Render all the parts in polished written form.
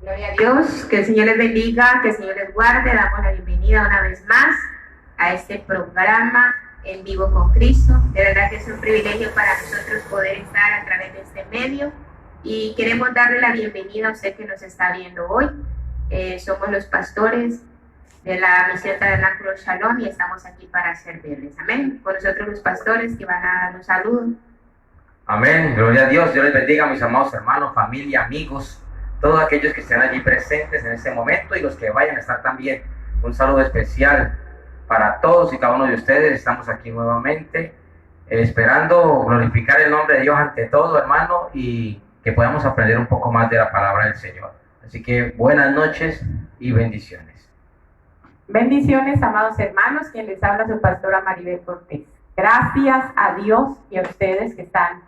Gloria a Dios, que el Señor les bendiga, que el Señor les guarde. Damos la bienvenida una vez más a este programa En Vivo con Cristo. De verdad que es un privilegio para nosotros poder estar a través de este medio y queremos darle la bienvenida a usted que nos está viendo hoy. Somos los pastores de la Misión Tabernáculo Shalom y estamos aquí para servirles. Amén. Con nosotros los pastores que van a dar un saludo. Amén. Gloria a Dios. Dios les bendiga, mis amados hermanos, familia, amigos, todos aquellos que estén allí presentes en este momento y los que vayan a estar también. Un saludo especial para todos y cada uno de ustedes. Estamos aquí nuevamente esperando glorificar el nombre de Dios ante todo, hermano, y que podamos aprender un poco más de la palabra del Señor. Así que buenas noches y bendiciones. Bendiciones, amados hermanos. Quien les habla es su pastora Maribel Cortés. Gracias a Dios y a ustedes que están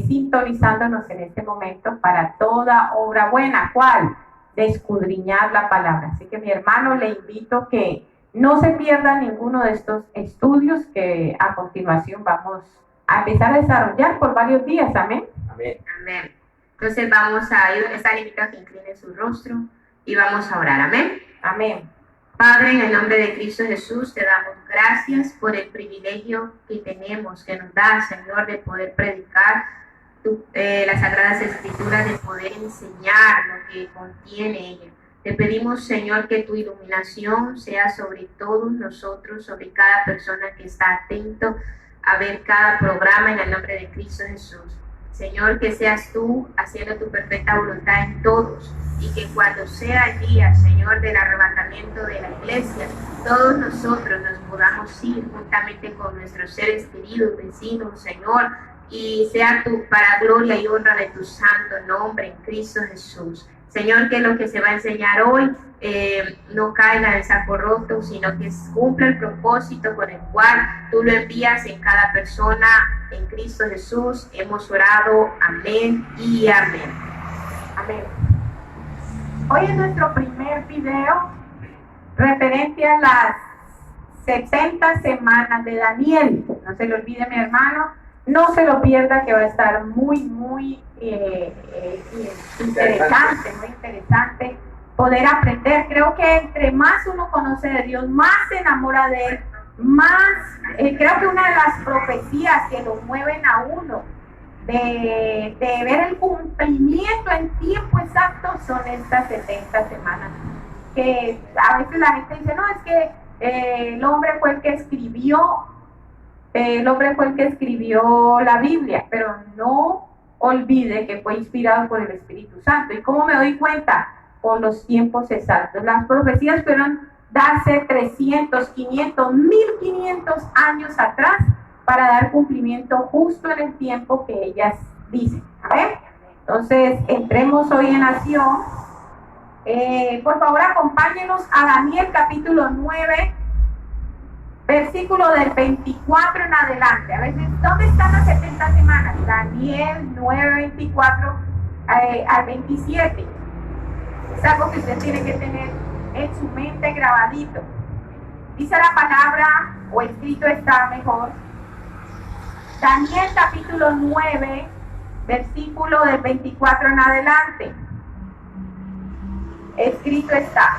sintonizándonos en este momento para toda obra buena. ¿Cuál? De escudriñar la palabra. Así que mi hermano, le invito que no se pierda ninguno de estos estudios que a continuación vamos a empezar a desarrollar por varios días. Amén. Amén. Amén. Entonces vamos a ir, está invitado a que incline su rostro y vamos a orar. Amén. Amén. Padre, en el nombre de Cristo Jesús, te damos gracias por el privilegio que tenemos, que nos da, Señor, de poder predicar las Sagradas Escrituras, de poder enseñar lo que contiene ella. Te pedimos, Señor, que tu iluminación sea sobre todos nosotros, sobre cada persona que está atento a ver cada programa en el nombre de Cristo Jesús. Señor, que seas tú haciendo tu perfecta voluntad en todos y que cuando sea el día, Señor, del arrebatamiento de la iglesia, todos nosotros nos podamos ir juntamente con nuestros seres queridos, vecinos, Señor, y sea tú para gloria y honra de tu santo nombre en Cristo Jesús. Señor, que lo que se va a enseñar hoy no caiga en saco roto, sino que cumpla el propósito con el cual tú lo envías en cada persona en Cristo Jesús. Hemos orado. Amén y amén. Amén. Hoy es nuestro primer video referente a las 70 semanas de Daniel. No se le olvide, mi hermano, no se lo pierda, que va a estar muy interesante, muy interesante poder aprender. Creo que entre más uno conoce de Dios, más se enamora de Él, más, creo que una de las profecías que lo mueven a uno de ver el cumplimiento en tiempo exacto son estas 70 semanas. Que a veces la gente dice, no, es que el hombre fue el que escribió la Biblia, pero no olvide que fue inspirado por el Espíritu Santo. ¿Y cómo me doy cuenta? Por los tiempos exactos. Las profecías fueron darse 300, 500, 1500 años atrás para dar cumplimiento justo en el tiempo que ellas dicen. ¿Ver? Entonces, entremos hoy en acción. Por favor, acompáñenos a Daniel capítulo 9, versículo del 24 en adelante. A veces, ¿dónde están las 70 semanas? Daniel 9, 24 al 27. Es algo que usted tiene que tener en su mente grabadito. Dice la palabra, o escrito está mejor, Daniel capítulo 9, versículo del 24 en adelante. Escrito está: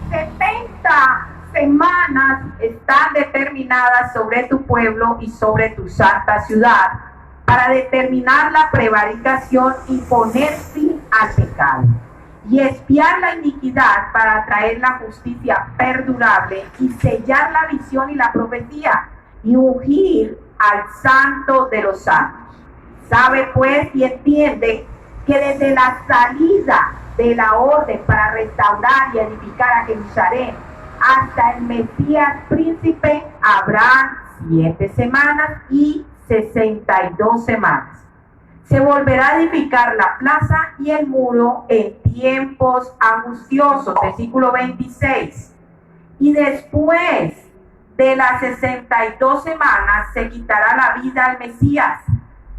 70 semanas están determinadas sobre tu pueblo y sobre tu santa ciudad para determinar la prevaricación y poner fin al pecado y expiar la iniquidad para traer la justicia perdurable y sellar la visión y la profecía y ungir al santo de los santos. Sabe pues y entiende que desde la salida de la orden para restaurar y edificar a Jerusalén hasta el Mesías príncipe habrá 7 semanas y 62 semanas. Se volverá a edificar la plaza y el muro en tiempos angustiosos. Versículo 26. Y después de las 62 semanas se quitará la vida al Mesías,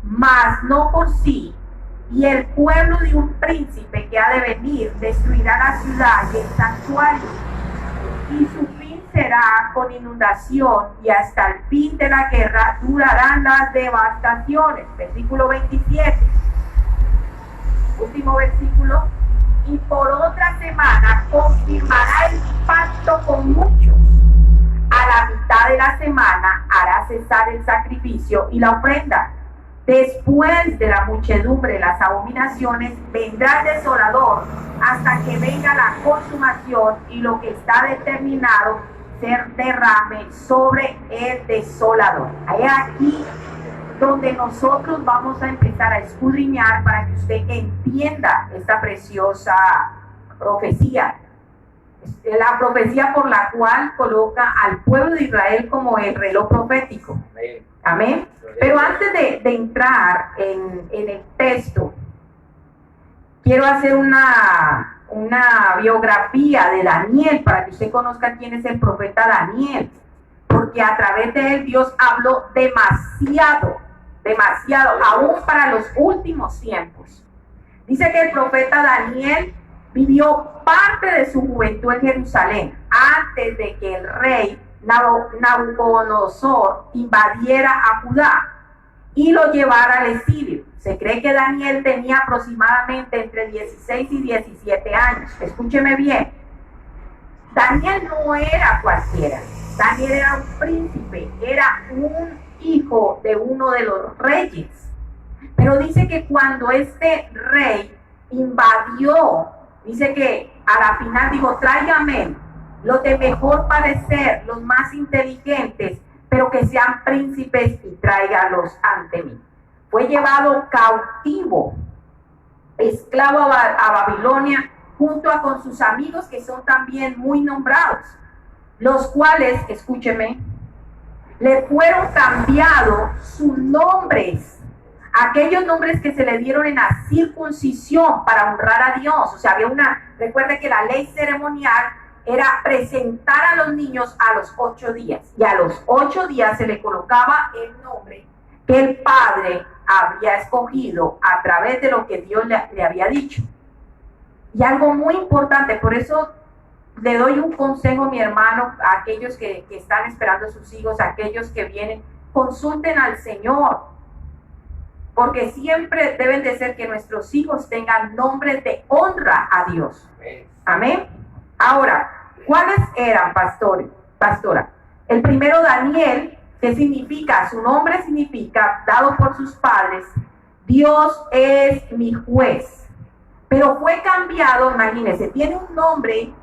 mas no por sí. Y el pueblo de un príncipe que ha de venir destruirá la ciudad y el santuario. Y su fin será con inundación, y hasta el fin de la guerra durarán las devastaciones. Versículo 27. Último versículo. y por otra semana confirmará el pacto con muchos. A la mitad de la semana hará cesar el sacrificio y la ofrenda. Después de la muchedumbre de las abominaciones, vendrá el desolador hasta que venga la consumación y lo que está determinado se derrame sobre el desolador. Hay aquí donde nosotros vamos a empezar a escudriñar para que usted entienda esta preciosa profecía. La profecía por la cual coloca al pueblo de Israel como el reloj profético. Amén. Pero antes de entrar en el texto, quiero hacer una biografía de Daniel para que usted conozca quién es el profeta Daniel. Porque a través de él Dios habló demasiado, aún para los últimos tiempos. Dice que el profeta Daniel vivió parte de su juventud en Jerusalén antes de que el rey Nabucodonosor invadiera a Judá y lo llevara al exilio. Se cree que Daniel tenía aproximadamente entre 16 y 17 años. Escúcheme bien. Daniel no era cualquiera. Daniel era un príncipe, era un hijo de uno de los reyes. Pero dice que cuando este rey invadió, dice que a la final dijo, tráigame los de mejor parecer, los más inteligentes, pero que sean príncipes y tráigalos ante mí. Fue llevado cautivo, esclavo a Babilonia, junto con sus amigos que son también muy nombrados, los cuales, escúcheme, le fueron cambiados sus nombres, aquellos nombres que se le dieron en la circuncisión para honrar a Dios. O sea, recuerde que la ley ceremonial era presentar a los niños a los 8 días, y a los 8 días se le colocaba el nombre que el padre había escogido a través de lo que Dios le había dicho. Y algo muy importante, por eso le doy un consejo, mi hermano, a aquellos que están esperando a sus hijos, a aquellos que vienen, consulten al Señor, porque siempre deben de ser que nuestros hijos tengan nombres de honra a Dios. Amén. Ahora, ¿cuáles eran, pastora? El primero, Daniel, que significa, su nombre significa, dado por sus padres, Dios es mi juez. Pero fue cambiado, imagínense, tiene un nombre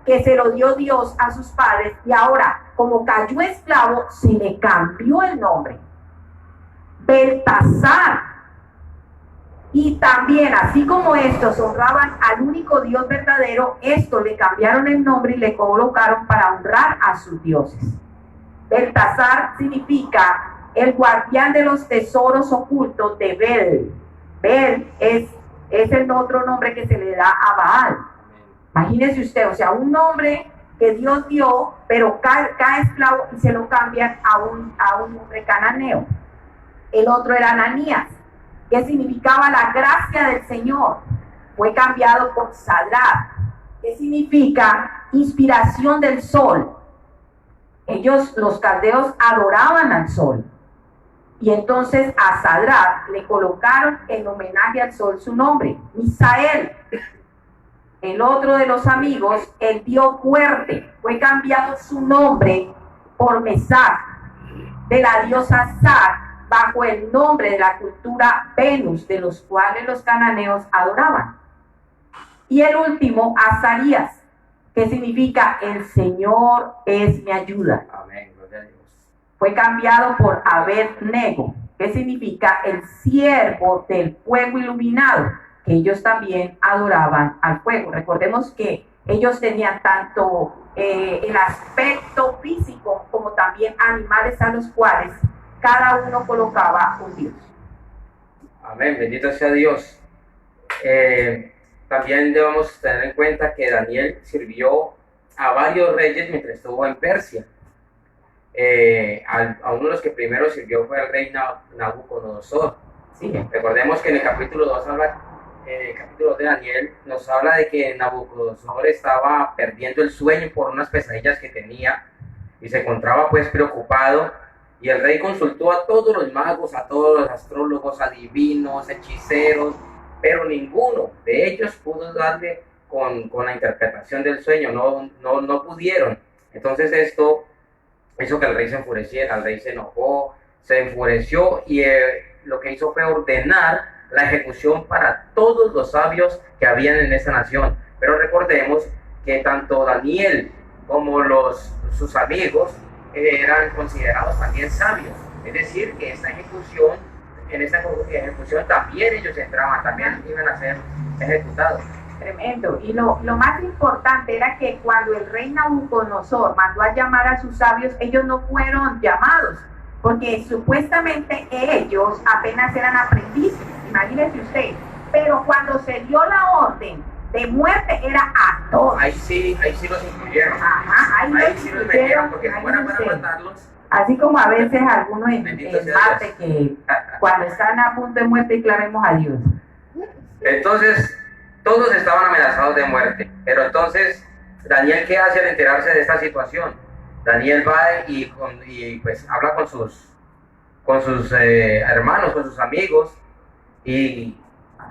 que se lo dio Dios a sus padres, y ahora, como cayó esclavo, se le cambió el nombre. Beltasar. Y también, así como estos honraban al único Dios verdadero, estos le cambiaron el nombre y le colocaron para honrar a sus dioses. Beltasar significa el guardián de los tesoros ocultos de Bel. Bel es el otro nombre que se le da a Baal. Imagínese usted, o sea, un nombre que Dios dio, pero cae esclavo y se lo cambian a un nombre cananeo. El otro era Ananías, que significaba la gracia del Señor. Fue cambiado por Sadrach, que significa inspiración del sol. Ellos, los caldeos, adoraban al sol. Y entonces a Sadrach le colocaron en homenaje al sol su nombre, Misael. El otro de los amigos, el Dios fuerte, fue cambiado su nombre por Mesach, de la diosa Sat, bajo el nombre de la cultura Venus, de los cuales los cananeos adoraban. Y el último, Azarías, que significa el Señor es mi ayuda. Amén, gloria a Dios. Fue cambiado por Abed-Nego, que significa el siervo del fuego iluminado, que ellos también adoraban al fuego. Recordemos que ellos tenían tanto el aspecto físico como también animales a los cuales cada uno colocaba un dios. Amén, bendito sea Dios. También debemos tener en cuenta que Daniel sirvió a varios reyes mientras estuvo en Persia. A uno de los que primero sirvió fue el rey Nabucodonosor. Sí. Recordemos que en el capítulo 2 el capítulo 2 de Daniel nos habla de que Nabucodonosor estaba perdiendo el sueño por unas pesadillas que tenía y se encontraba pues preocupado, y el rey consultó a todos los magos, a todos los astrólogos, adivinos, hechiceros, pero ninguno de ellos pudo darle con la interpretación del sueño, no pudieron. Entonces esto hizo que el rey se enfureciera, el rey se enojó, se enfureció y lo que hizo fue ordenar la ejecución para todos los sabios que habían en esa nación. Pero recordemos que tanto Daniel como sus amigos eran considerados también sabios. Es decir, que en esta ejecución también ellos entraban, también iban a ser ejecutados. Tremendo. Y lo más importante era que cuando el rey Nabucodonosor mandó a llamar a sus sabios, ellos no fueron llamados, porque supuestamente ellos apenas eran aprendices, imagínese usted. Pero cuando se dio la orden de muerte era a todos. Ahí sí los incluyeron. Ajá, ahí sí los metieron, porque no eran para matarlos. Así como a veces algunos en Marte que cuando están a punto de muerte clamemos a Dios. Entonces, todos estaban amenazados de muerte. Pero entonces, Daniel, ¿qué hace al enterarse de esta situación? Daniel va y pues habla con sus hermanos, con sus amigos, y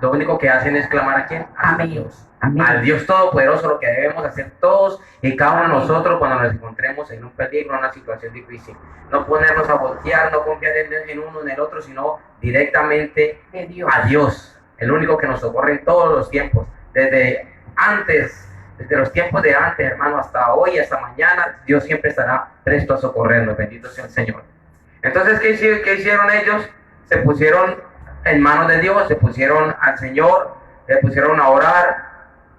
lo único que hacen es clamar ¿a quién? A Dios. Amén. Al Dios Todopoderoso, lo que debemos hacer todos y cada uno de nosotros cuando nos encontremos en un peligro, en una situación difícil. No ponernos a voltear, no confiar en uno en el otro, sino directamente a Dios, el único que nos socorre en todos los tiempos, desde los tiempos de antes, hermano, hasta hoy, hasta mañana. Dios siempre estará presto a socorrernos. Bendito sea el Señor. Entonces, ¿qué hicieron ellos? Se pusieron en manos de Dios, se pusieron al Señor, le pusieron a orar,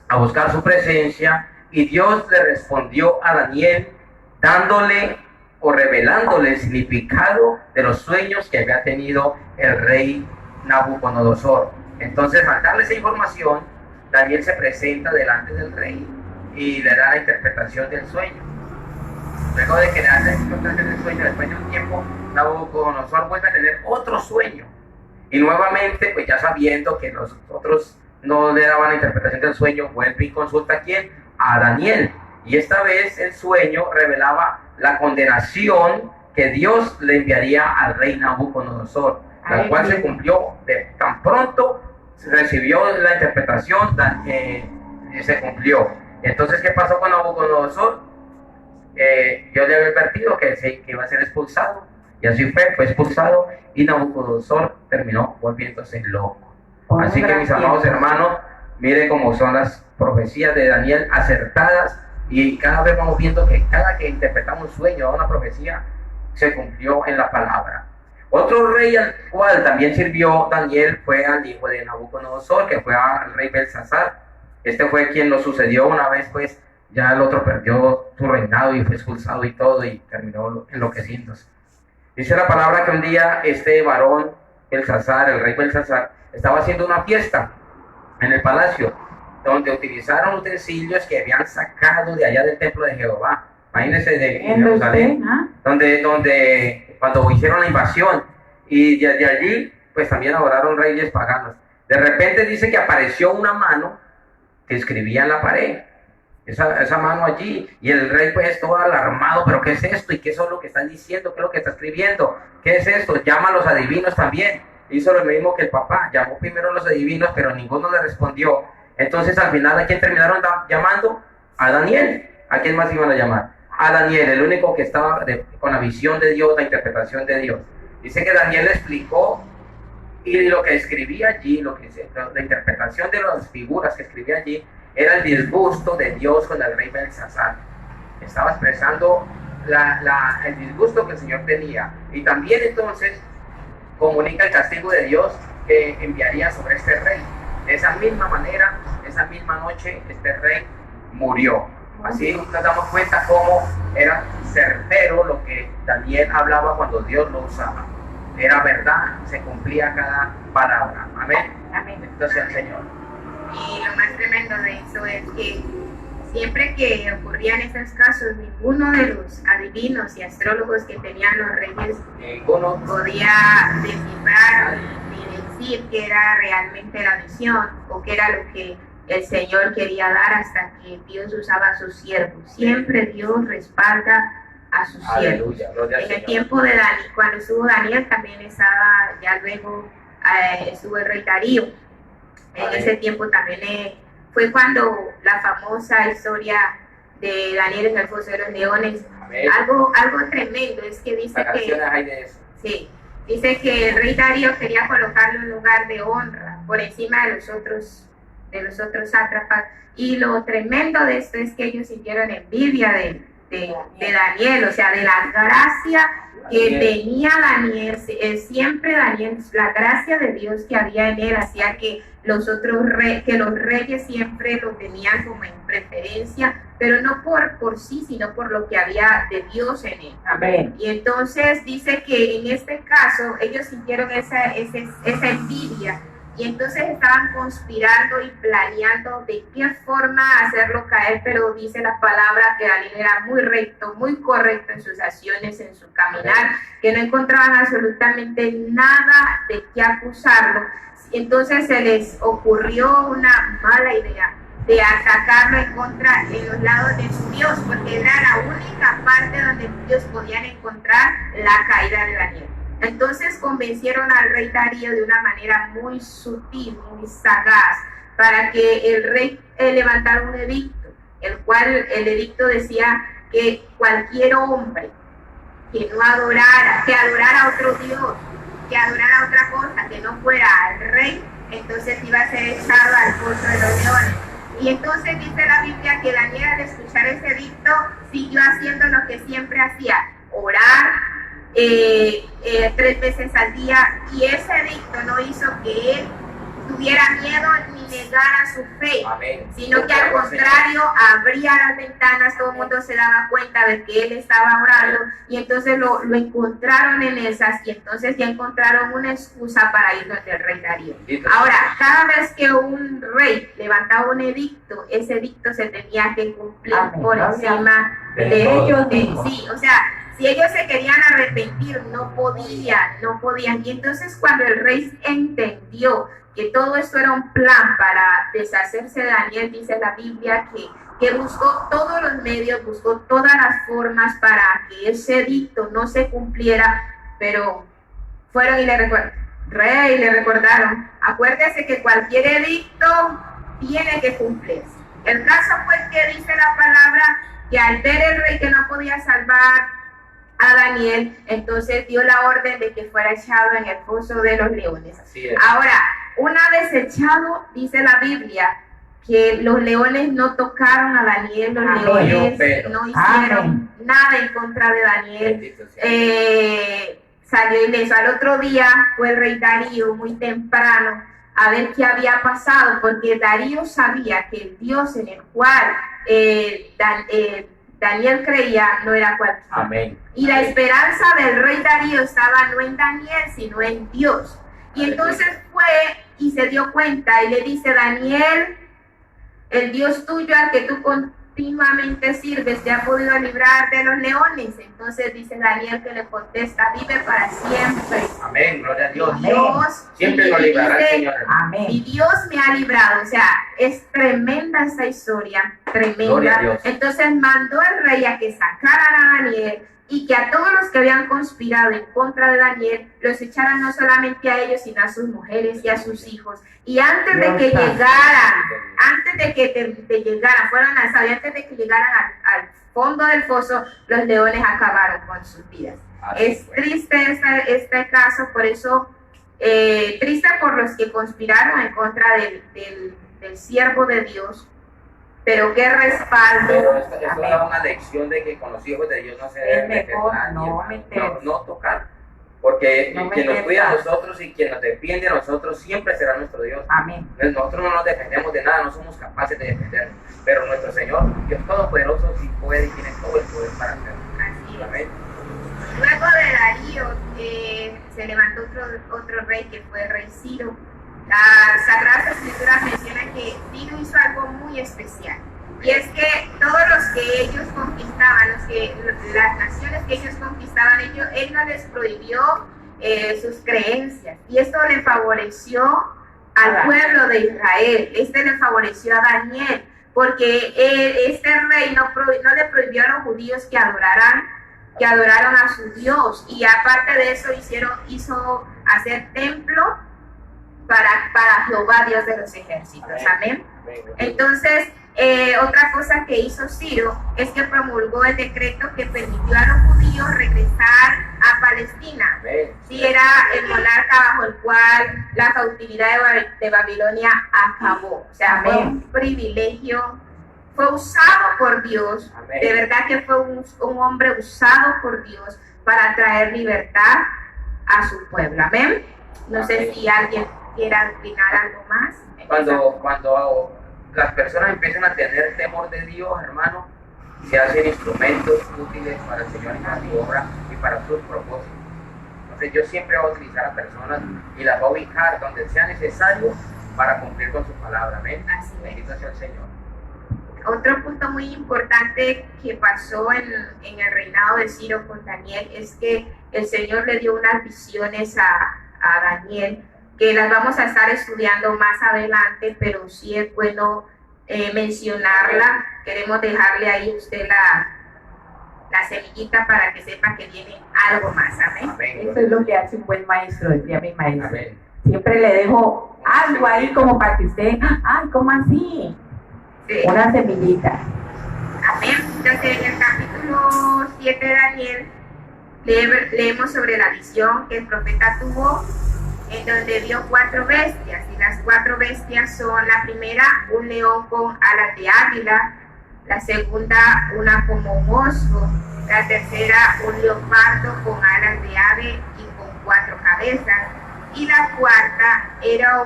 a buscar su presencia, y Dios le respondió a Daniel dándole o revelándole el significado de los sueños que había tenido el rey Nabucodonosor. Entonces, al darle esa información, Daniel se presenta delante del rey y le da la interpretación del sueño. Luego de que le da la interpretación del sueño, después de un tiempo, Nabucodonosor vuelve a tener otro sueño. Y nuevamente, pues ya sabiendo que los otros no le daban la interpretación del sueño, vuelve y consulta ¿a quién? A Daniel. Y esta vez el sueño revelaba la condenación que Dios le enviaría al rey Nabucodonosor, la cual se cumplió tan pronto recibió la interpretación, se cumplió. Entonces, ¿qué pasó con Nabucodonosor? Dios le había advertido que iba a ser expulsado, y así fue expulsado, y Nabucodonosor terminó volviéndose loco. Así que, mis amados hermanos, miren cómo son las profecías de Daniel acertadas, y cada vez vamos viendo que cada que interpretamos un sueño o una profecía se cumplió en la palabra. Otro rey al cual también sirvió Daniel fue al hijo de Nabucodonosor, que fue al rey Belsasar. Este fue quien lo sucedió una vez, pues ya el otro perdió su reinado y fue expulsado y todo, y terminó enloqueciéndose. Dice la palabra que un día este varón, Belsasar, el rey Belsasar, estaba haciendo una fiesta en el palacio, donde utilizaron utensilios que habían sacado de allá del templo de Jehová. Imagínense, de Jerusalén, donde cuando hicieron la invasión, y desde allí pues también adoraron reyes paganos. De repente dice que apareció una mano que escribía en la pared, esa mano allí, y el rey pues todo alarmado, pero ¿qué es esto? ¿Y qué es lo que están diciendo? ¿Qué es lo que está escribiendo? ¿Qué es esto? Llama a los adivinos también. Hizo lo mismo que el papá, llamó primero a los adivinos, pero ninguno le respondió. Entonces al final, ¿a quién terminaron llamando? A Daniel. ¿A quién más iban a llamar? A Daniel, el único que estaba con la visión de Dios, la interpretación de Dios. Dice que Daniel le explicó, y lo que escribía allí, la interpretación de las figuras que escribía allí, era el disgusto de Dios con el rey Belsasar. Estaba expresando el disgusto que el Señor tenía. Y también entonces comunica el castigo de Dios que enviaría sobre este rey. De esa misma manera, esa misma noche, este rey murió. Así nos damos cuenta cómo era certero lo que Daniel hablaba cuando Dios lo usaba. Era verdad, se cumplía cada palabra. Amén. Amén. Entonces el Señor. Y lo más tremendo de eso es que siempre que ocurrían esos casos, ninguno de los adivinos y astrólogos que tenían los reyes podía descifrar ni decir qué era realmente la visión o qué era lo que el Señor quería dar, hasta que Dios usaba a sus siervos. Siempre Dios respalda a sus siervos. En el tiempo de Daniel, cuando estuvo Daniel, también estaba, ya luego estuvo el rey Darío. En ese tiempo también fue cuando la famosa historia de Daniel en el foso de los leones, Amén. algo tremendo, es que dice que, Canciones hay de eso. sí, dice que el rey Darío quería colocarle un lugar de honra por encima de los otros sátrapas, y lo tremendo de esto es que ellos sintieron envidia de Daniel, o sea, de la gracia que tenía Daniel, siempre Daniel, la gracia de Dios que había en él hacía que los reyes siempre lo tenían como en preferencia, pero no por sí, sino por lo que había de Dios en él. Amén. Y entonces dice que en este caso ellos sintieron esa envidia, y entonces estaban conspirando y planeando de qué forma hacerlo caer, pero dice la palabra que Daniel era muy recto, muy correcto en sus acciones, en su caminar, que no encontraban absolutamente nada de qué acusarlo. Entonces se les ocurrió una mala idea de atacarlo en los lados de su Dios, porque era la única parte donde ellos podían encontrar la caída de Daniel. Entonces convencieron al rey Darío de una manera muy sutil, muy sagaz, para que el rey levantara un edicto, el cual el edicto decía que cualquier hombre que no adorara, que adorara a otro Dios, que adorara otra cosa, que no fuera al rey, entonces iba a ser echado al foso de los leones. Y entonces dice la Biblia que Daniel, al escuchar ese edicto, siguió haciendo lo que siempre hacía, orar 3 veces al día, y ese edicto no hizo que él tuviera miedo ni negara su fe. Amén. Sino que al contrario abría las ventanas, todo el mundo se daba cuenta de que él estaba orando, y entonces lo encontraron en esas, y entonces ya encontraron una excusa para ir donde el rey Darío. Ahora, cada vez que un rey levantaba un edicto, ese edicto se tenía que cumplir. Amén. Por encima de ellos mismos. sí, o sea, si ellos se querían arrepentir, no podían. Y entonces cuando el rey entendió que todo esto era un plan para deshacerse de Daniel, dice la Biblia que buscó todos los medios, buscó todas las formas para que ese edicto no se cumpliera, pero fueron y le recordaron, acuérdese que cualquier edicto tiene que cumplirse. El caso fue que dice la palabra que al ver el rey que no podía salvar a Daniel, entonces dio la orden de que fuera echado en el foso de los leones. Así es. Ahora, una vez echado, dice la Biblia que los leones no tocaron a Daniel, los leones no hicieron nada en contra de Daniel. Salió ileso. Al otro día fue el rey Darío muy temprano a ver qué había pasado, porque Darío sabía que el Dios en el cual Daniel creía no era cualquiera. Amén. Y la esperanza del rey Darío estaba no en Daniel, sino en Dios. Y entonces fue y se dio cuenta y le dice: Daniel, el Dios tuyo al que tú continuamente sirves te ha podido librar de los leones. Entonces dice Daniel, que le contesta: vive para siempre. Amén, gloria a Dios. Dios siempre lo librará el Señor. Amén. Y Dios me ha librado. O sea, es tremenda esta historia, Gloria a tremenda. Dios. Entonces mandó el rey a que sacaran a Daniel, y que a todos los que habían conspirado en contra de Daniel los echaran no solamente a ellos, sino a sus mujeres y a sus hijos. Y antes de que llegaran, fueron lanzados, y antes de que llegaran al fondo del foso, los leones acabaron con sus vidas. Es triste este caso, por eso, triste por los que conspiraron en contra del siervo de Dios, pero qué respaldo. Pero esto da una lección de que con los hijos de Dios no se debe meter nadie, no tocar, porque quien nos cuida a nosotros y quien nos defiende a nosotros siempre será nuestro Dios. Amén. Nosotros no nos defendemos de nada, no somos capaces de defendernos, pero nuestro Señor, Dios Todopoderoso, sí puede y tiene todo el poder para hacerlo. Así es. Amén. Luego de Darío se levantó otro rey, que fue el rey Ciro. Las Sagradas Escrituras mencionan que Ciro hizo algo muy especial, y es que todos los que ellos conquistaban, las naciones que ellos conquistaban, él no les prohibió sus creencias, y esto le favoreció al pueblo de Israel. Le favoreció a Daniel, porque este rey no le prohibió a los judíos que adoraron a su Dios, y aparte de eso hizo hacer templo para Jehová Dios de los ejércitos. Amén. Entonces, otra cosa que hizo Ciro es que promulgó el decreto que permitió a los judíos regresar a Palestina. Sí, era el monarca bajo el cual la cautividad de Babilonia acabó. O sea, fue un privilegio, fue usado por Dios. De verdad que fue un hombre usado por Dios para traer libertad a su pueblo. Amén. No sé si alguien quiera opinar algo más. Cuando las personas empiezan a tener temor de Dios, hermano, se hacen instrumentos útiles para el Señor y para su obra y para sus propósitos. Entonces yo siempre voy a utilizar a personas y las voy a ubicar donde sea necesario para cumplir con su palabra. Amén. Bendito sea el Señor. Otro punto muy importante que pasó en el reinado de Ciro con Daniel es que el Señor le dio unas visiones a Daniel, que las vamos a estar estudiando más adelante, pero sí es bueno mencionarla. Queremos dejarle ahí a usted la semillita para que sepa que viene algo más. Amén. Eso es lo que hace un buen maestro, decía mi maestro. Amén. Siempre le dejo algo ahí como para que usted, ay, ¿cómo así? Sí. Una semillita. Amén. Entonces, en el capítulo 7 de Daniel, leemos sobre la visión que el profeta tuvo, en donde vio 4 bestias, y las 4 bestias son: la primera, un león con alas de águila; la segunda, una como un oso; la tercera, un leopardo con alas de ave y con 4 cabezas; y la cuarta era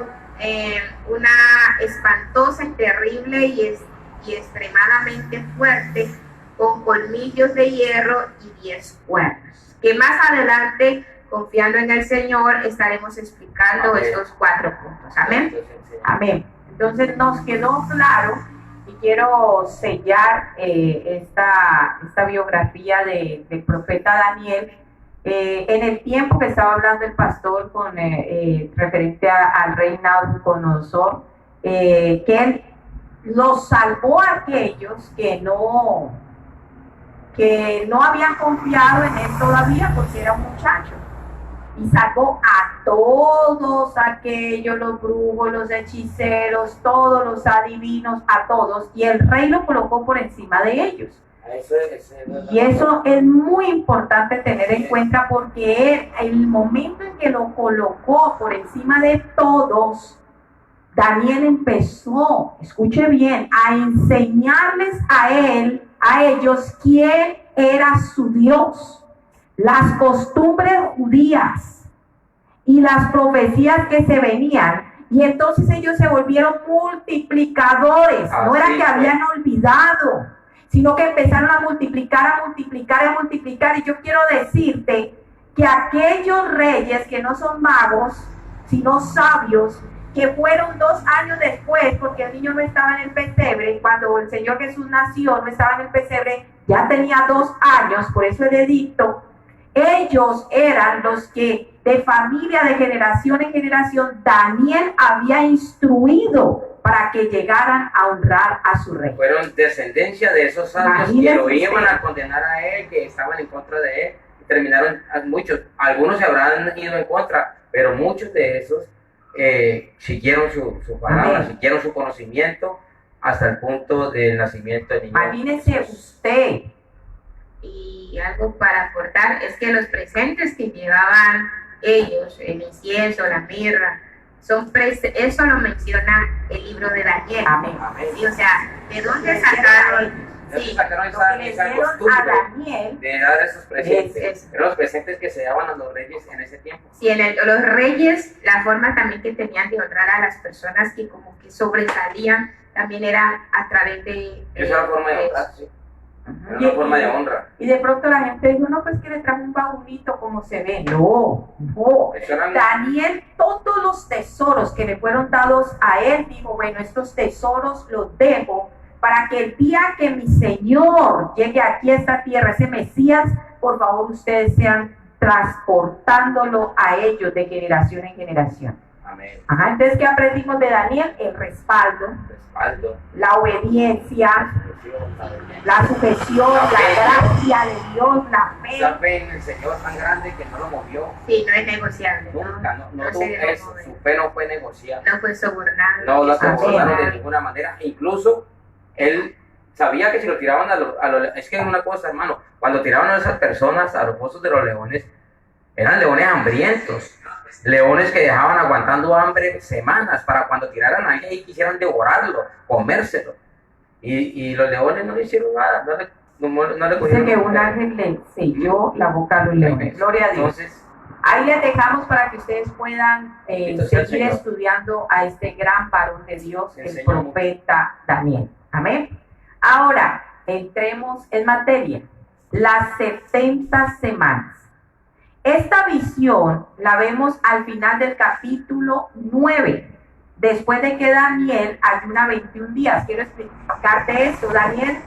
una espantosa y terrible y extremadamente fuerte, con colmillos de hierro y 10 cuernos. Que más adelante, confiando en el Señor, estaremos explicando estos 4 puntos. Amén. Amén. Entonces nos quedó claro, y quiero sellar esta biografía del profeta Daniel. En el tiempo que estaba hablando el pastor con referente al rey Nabucodonosor, que él los salvó a aquellos que no habían confiado en él todavía, porque era un muchacho, y salvó a todos aquellos, los brujos, los hechiceros, todos los adivinos, a todos, y el rey lo colocó por encima de ellos. Y eso es muy importante tener en cuenta, porque él, el momento en que lo colocó por encima de todos, Daniel empezó, escuche bien, a enseñarles a ellos quién era su Dios, las costumbres judías y las profecías que se venían. Y entonces ellos se volvieron multiplicadores. No era que habían olvidado, sino que empezaron a multiplicar. Y yo quiero decirte que aquellos reyes que no son magos, sino sabios, que fueron 2 años después, porque el niño no estaba en el pesebre, cuando el Señor Jesús nació, no estaba en el pesebre, ya tenía 2 años, por eso el edicto. Ellos eran los que de familia, de generación en generación, Daniel había instruido para que llegaran a honrar a su rey. Fueron descendencia de esos sabios que lo iban a condenar a él, que estaban en contra de él, y terminaron muchos. Algunos se habrán ido en contra, pero muchos de esos siguieron su palabra, siguieron su conocimiento hasta el punto del nacimiento del niño. Imagínese usted. Y algo para aportar es que los presentes que llevaban ellos, el incienso, la mirra, eso lo menciona el libro de Daniel. Amén. Sí, o sea, ¿de dónde sacaron? Sí, sacaron esa costumbre a Daniel, de dar esos presentes. Eran los presentes que se daban a los reyes en ese tiempo. Sí, los reyes, la forma también que tenían de honrar a las personas que como que sobresalían, también era a través de... Esa es la forma de honrar, sí. Era una forma de honra. Y de pronto la gente dijo, no, pues que le trajo un baúlito como se ve. No. Daniel, todos los tesoros que le fueron dados a él, dijo, bueno, estos tesoros los dejo para que el día que mi Señor llegue aquí a esta tierra, ese Mesías, por favor ustedes sean transportándolo a ellos de generación en generación. Amén. Ajá, entonces, ¿qué aprendimos de Daniel? El respaldo, Respaldo, la obediencia, la sujeción, La la fe. gracia de Dios, la esa fe. fe en el Señor tan grande que no lo movió Sí, no es negociable. nunca, no se tuvo debe eso, mover. su fe no fue negociable. No fue sobornado. No la Amén. sobornaron de ninguna manera. Incluso él sabía que si lo tiraban es que era una cosa, hermano, cuando tiraban a esas personas a los pozos de los leones, eran leones hambrientos, leones que dejaban aguantando hambre semanas para cuando tiraran a alguien y quisieran devorarlo, comérselo. Y los leones no le hicieron nada, no le Dice cogieron que nada. un ángel le selló la boca a los leones. Gloria a Dios. Entonces, Ahí les dejamos para que ustedes puedan Bendito sea el seguir Señor. estudiando a este gran varón de Dios, Se el enseñó profeta Daniel. Amén. Ahora, entremos en materia. Las 70 semanas. Esta visión la vemos al final del capítulo 9. Después de que Daniel ayuna 21 días. Quiero explicarte esto. Daniel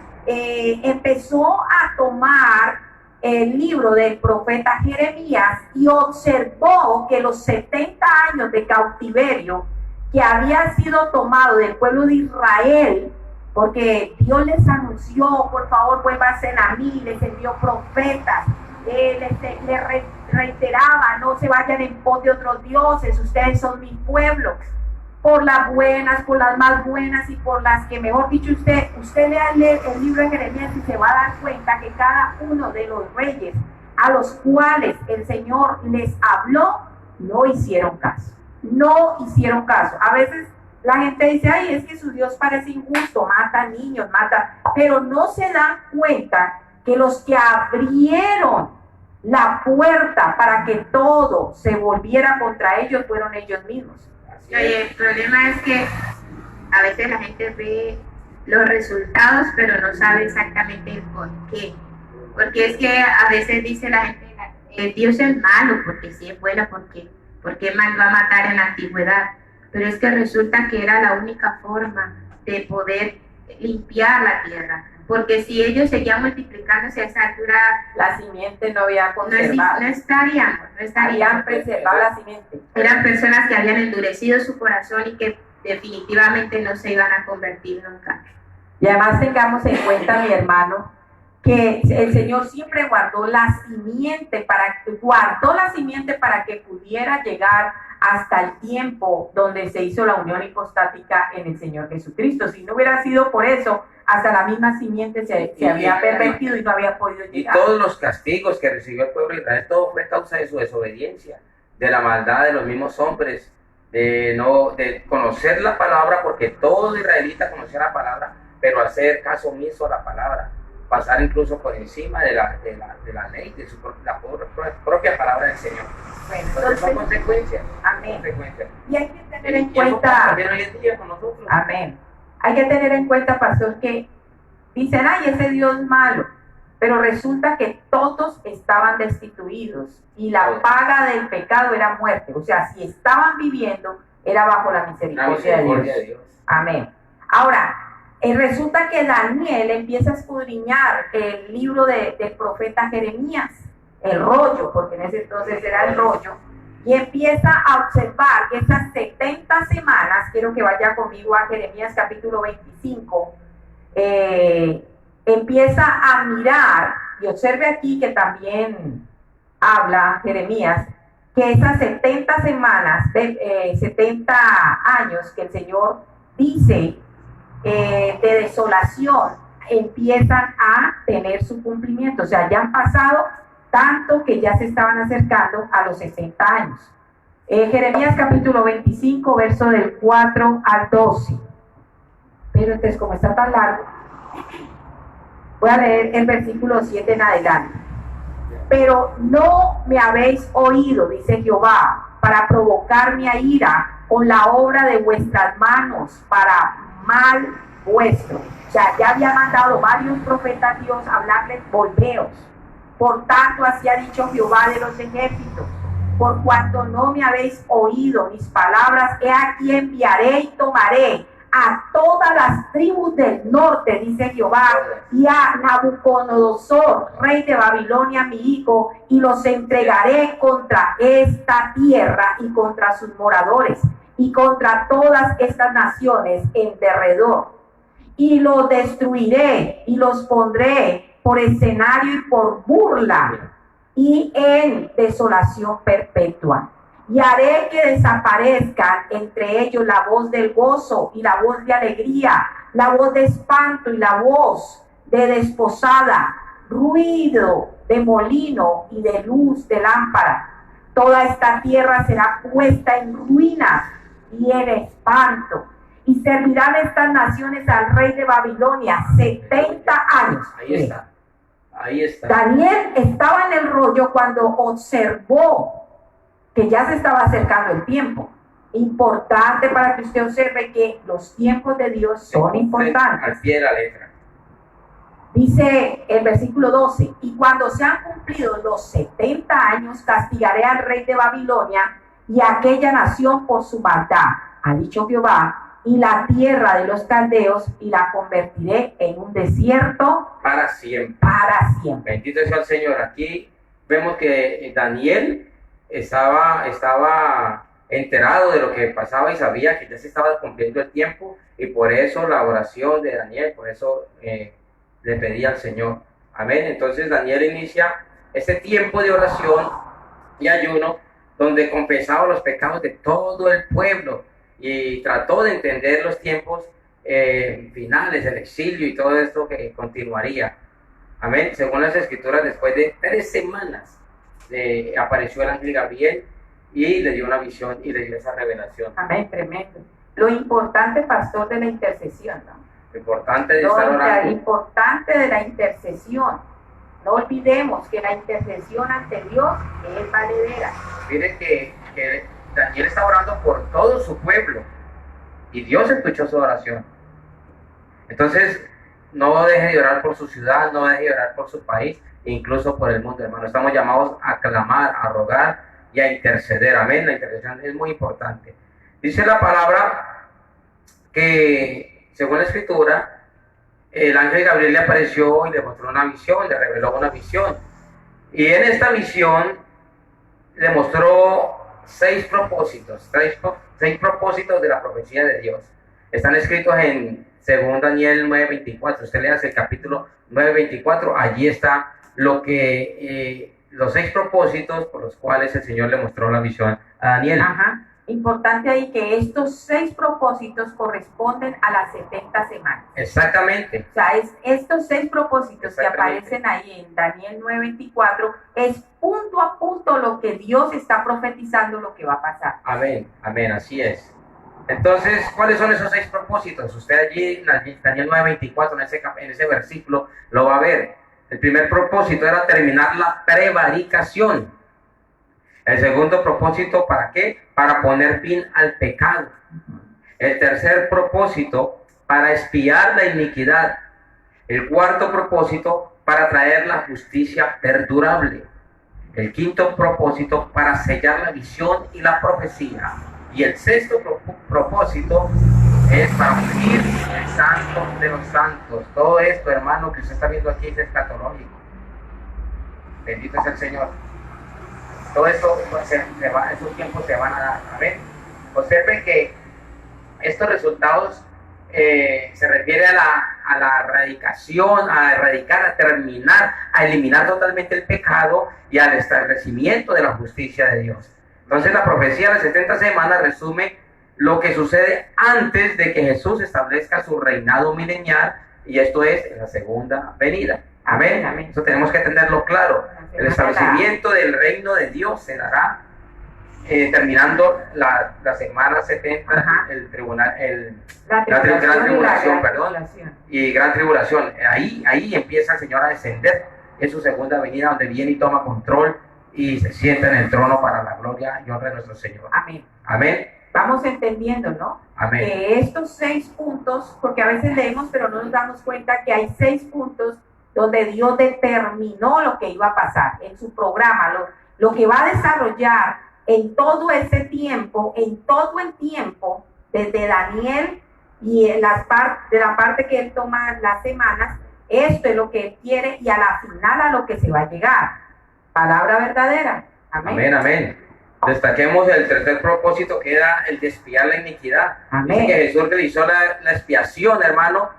empezó a tomar el libro del profeta Jeremías y observó que los 70 años de cautiverio que había sido tomado del pueblo de Israel, porque Dios les anunció, por favor vuélvanse a mí, les envió profetas, les reiteraba, no se vayan en pos de otros dioses, ustedes son mi pueblo, por las buenas, por las más buenas y por las que, mejor dicho, usted lea el libro de Jeremías y se va a dar cuenta que cada uno de los reyes a los cuales el Señor les habló, no hicieron caso. No hicieron caso. A veces la gente dice, ay, es que su Dios parece injusto, mata niños, mata, pero no se dan cuenta que los que abrieron la puerta para que todo se volviera contra ellos fueron ellos mismos. Oye, el problema es que a veces la gente ve los resultados, pero no sabe exactamente el por qué. Porque es que a veces dice la gente, Dios es malo, porque sí es bueno, porque mandó a matar en la antigüedad. Pero es que resulta que era la única forma de poder limpiar la tierra. Porque si ellos seguían multiplicándose a esa altura, La simiente no había conservado. no estaríamos. Habían preservado la simiente. Eran personas que habían endurecido su corazón y que definitivamente no se iban a convertir nunca. Y además tengamos en cuenta, mi hermano, que el Señor siempre guardó la simiente para que pudiera llegar hasta el tiempo donde se hizo la unión hipostática en el Señor Jesucristo. Si no hubiera sido por eso, hasta la misma simiente se había pervertido y no había podido y llegar. todos los castigos que recibió el pueblo de Israel, todo fue causa de su desobediencia, de la maldad de los mismos hombres, de conocer la palabra, porque todo israelita conocía la palabra, pero hacer caso omiso a la palabra, pasar incluso por encima de la ley, de la propia palabra del Señor. Bueno, Entonces son entonces, consecuencias. amén. Consecuencias. Y hay que tener en Y eso pasa cuenta, también hoy en día con nosotros. amén. Hay que tener en cuenta, pastor, que dicen, ay, ese Dios malo, pero resulta que todos estaban destituidos y la paga del pecado era muerte. O sea, si estaban viviendo, era bajo la La misericordia de misericordia Dios. de Dios. Amén. Ahora, resulta que Daniel empieza a escudriñar el libro del profeta Jeremías, el rollo, porque en ese entonces era el rollo, y empieza a observar que esas 70 semanas, quiero que vaya conmigo a Jeremías capítulo 25, empieza a mirar, y observe aquí que también habla Jeremías, que esas 70 semanas, 70 años que el Señor dice de desolación, empiezan a tener su cumplimiento. O sea, ya han pasado tanto que ya se estaban acercando a los 60 años. Jeremías capítulo 25, verso del 4 al 12. Pero entonces, como está tan largo, voy a leer el versículo 7 en adelante. Pero no me habéis oído, dice Jehová, para provocarme a ira con la obra de vuestras manos, para mal vuestro. O sea, ya había mandado varios profetas a Dios a hablarles, volveos. Por tanto, así ha dicho Jehová de los ejércitos, por cuanto no me habéis oído mis palabras, he aquí enviaré y tomaré a todas las tribus del norte, dice Jehová, y a Nabucodonosor, rey de Babilonia, mi hijo, y los entregaré contra esta tierra y contra sus moradores, y contra todas estas naciones en derredor. Y los destruiré y los pondré por escenario y por burla y en desolación perpetua. Y haré que desaparezcan entre ellos la voz del gozo y la voz de alegría, la voz de espanto y la voz de desposada, ruido de molino y de luz de lámpara. Toda esta tierra será puesta en ruinas y en espanto. Y servirán estas naciones al rey de Babilonia 70 años. Ahí está. Ahí está. Daniel estaba en el rollo cuando observó que ya se estaba acercando el tiempo. Importante para que usted observe que los tiempos de Dios son importantes. Al pie de la letra. Dice el versículo 12, y cuando se han cumplido los 70 años, castigaré al rey de Babilonia y a aquella nación por su maldad, ha dicho Jehová, y la tierra de los caldeos, y la convertiré en un desierto para siempre. Para siempre. Bendito sea el Señor. Aquí vemos que Daniel estaba enterado de lo que pasaba y sabía que ya se estaba cumpliendo el tiempo, y por eso la oración de Daniel, por eso le pedía al Señor. Amén. Entonces Daniel inicia este tiempo de oración y ayuno donde confesaba los pecados de todo el pueblo y trató de entender los tiempos finales, el exilio y todo esto que continuaría. Amén. Según las escrituras, después de 3 semanas apareció el ángel Gabriel y le dio una visión y le dio esa revelación. Amén, tremendo. Lo importante, pastor, de la intercesión, ¿no? Lo importante de estar orando. Lo importante de la intercesión. No olvidemos que la intercesión ante Dios es valedera. Mire que Daniel está orando por todo su pueblo y Dios escuchó su oración. Entonces, no deje de orar por su ciudad, no deje de orar por su país, incluso por el mundo, hermano. Estamos llamados a clamar, a rogar y a interceder. Amén. La intercesión es muy importante. Dice la palabra que, según la escritura, el ángel Gabriel le apareció y le mostró una visión, le reveló una visión. Y en esta visión le mostró 6 propósitos, 6 propósitos de la profecía de Dios. Están escritos en según Daniel 9:24. Usted lea el capítulo 9:24, allí está lo que los 6 propósitos por los cuales el Señor le mostró la visión a Daniel. Ajá. Importante ahí que estos 6 propósitos corresponden a las 70 semanas. Exactamente. O sea, estos 6 propósitos que aparecen ahí en Daniel 9:24 es punto a punto lo que Dios está profetizando lo que va a pasar. Amén, amén, así es. Entonces, ¿cuáles son esos 6 propósitos? Usted allí en Daniel 9:24, en ese versículo, lo va a ver. El primer propósito era terminar la prevaricación. El segundo propósito, ¿para qué? Para poner fin al pecado. El tercer propósito, para expiar la iniquidad. El cuarto propósito, para traer la justicia perdurable. El quinto propósito, para sellar la visión y la profecía. Y el sexto propósito es para ungir el santo de los santos. Todo esto, hermano, que usted está viendo aquí es escatológico. Bendito es el Señor. Todo esto, esos tiempos se van a dar. Amén. Observen que estos resultados se refiere a la erradicación, a erradicar, a terminar, a eliminar totalmente el pecado y al establecimiento de la justicia de Dios. Entonces la profecía de las 70 semanas resume lo que sucede antes de que Jesús establezca su reinado milenial, y esto es en la segunda venida. Amén, amén. Eso tenemos que tenerlo claro. El establecimiento del reino de Dios se dará terminando la semana 70, ajá, la gran tribulación, y gran tribulación. Ahí empieza el Señor a descender en su segunda venida, donde viene y toma control y se sienta en el trono para la gloria y honra de nuestro Señor. Amén. Amén. Vamos entendiendo, ¿no? Amén. Que estos 6 puntos, porque a veces leemos pero no nos damos cuenta que hay 6 puntos donde Dios determinó lo que iba a pasar en su programa, lo que va a desarrollar en todo ese tiempo, en todo el tiempo, desde Daniel y en la parte que él toma las semanas. Esto es lo que él quiere y a la final a lo que se va a llegar. Palabra verdadera. Amén. Amén, amén. Destaquemos el tercer propósito, que era el de expiar la iniquidad. Amén. Dice que Jesús realizó la expiación, hermano,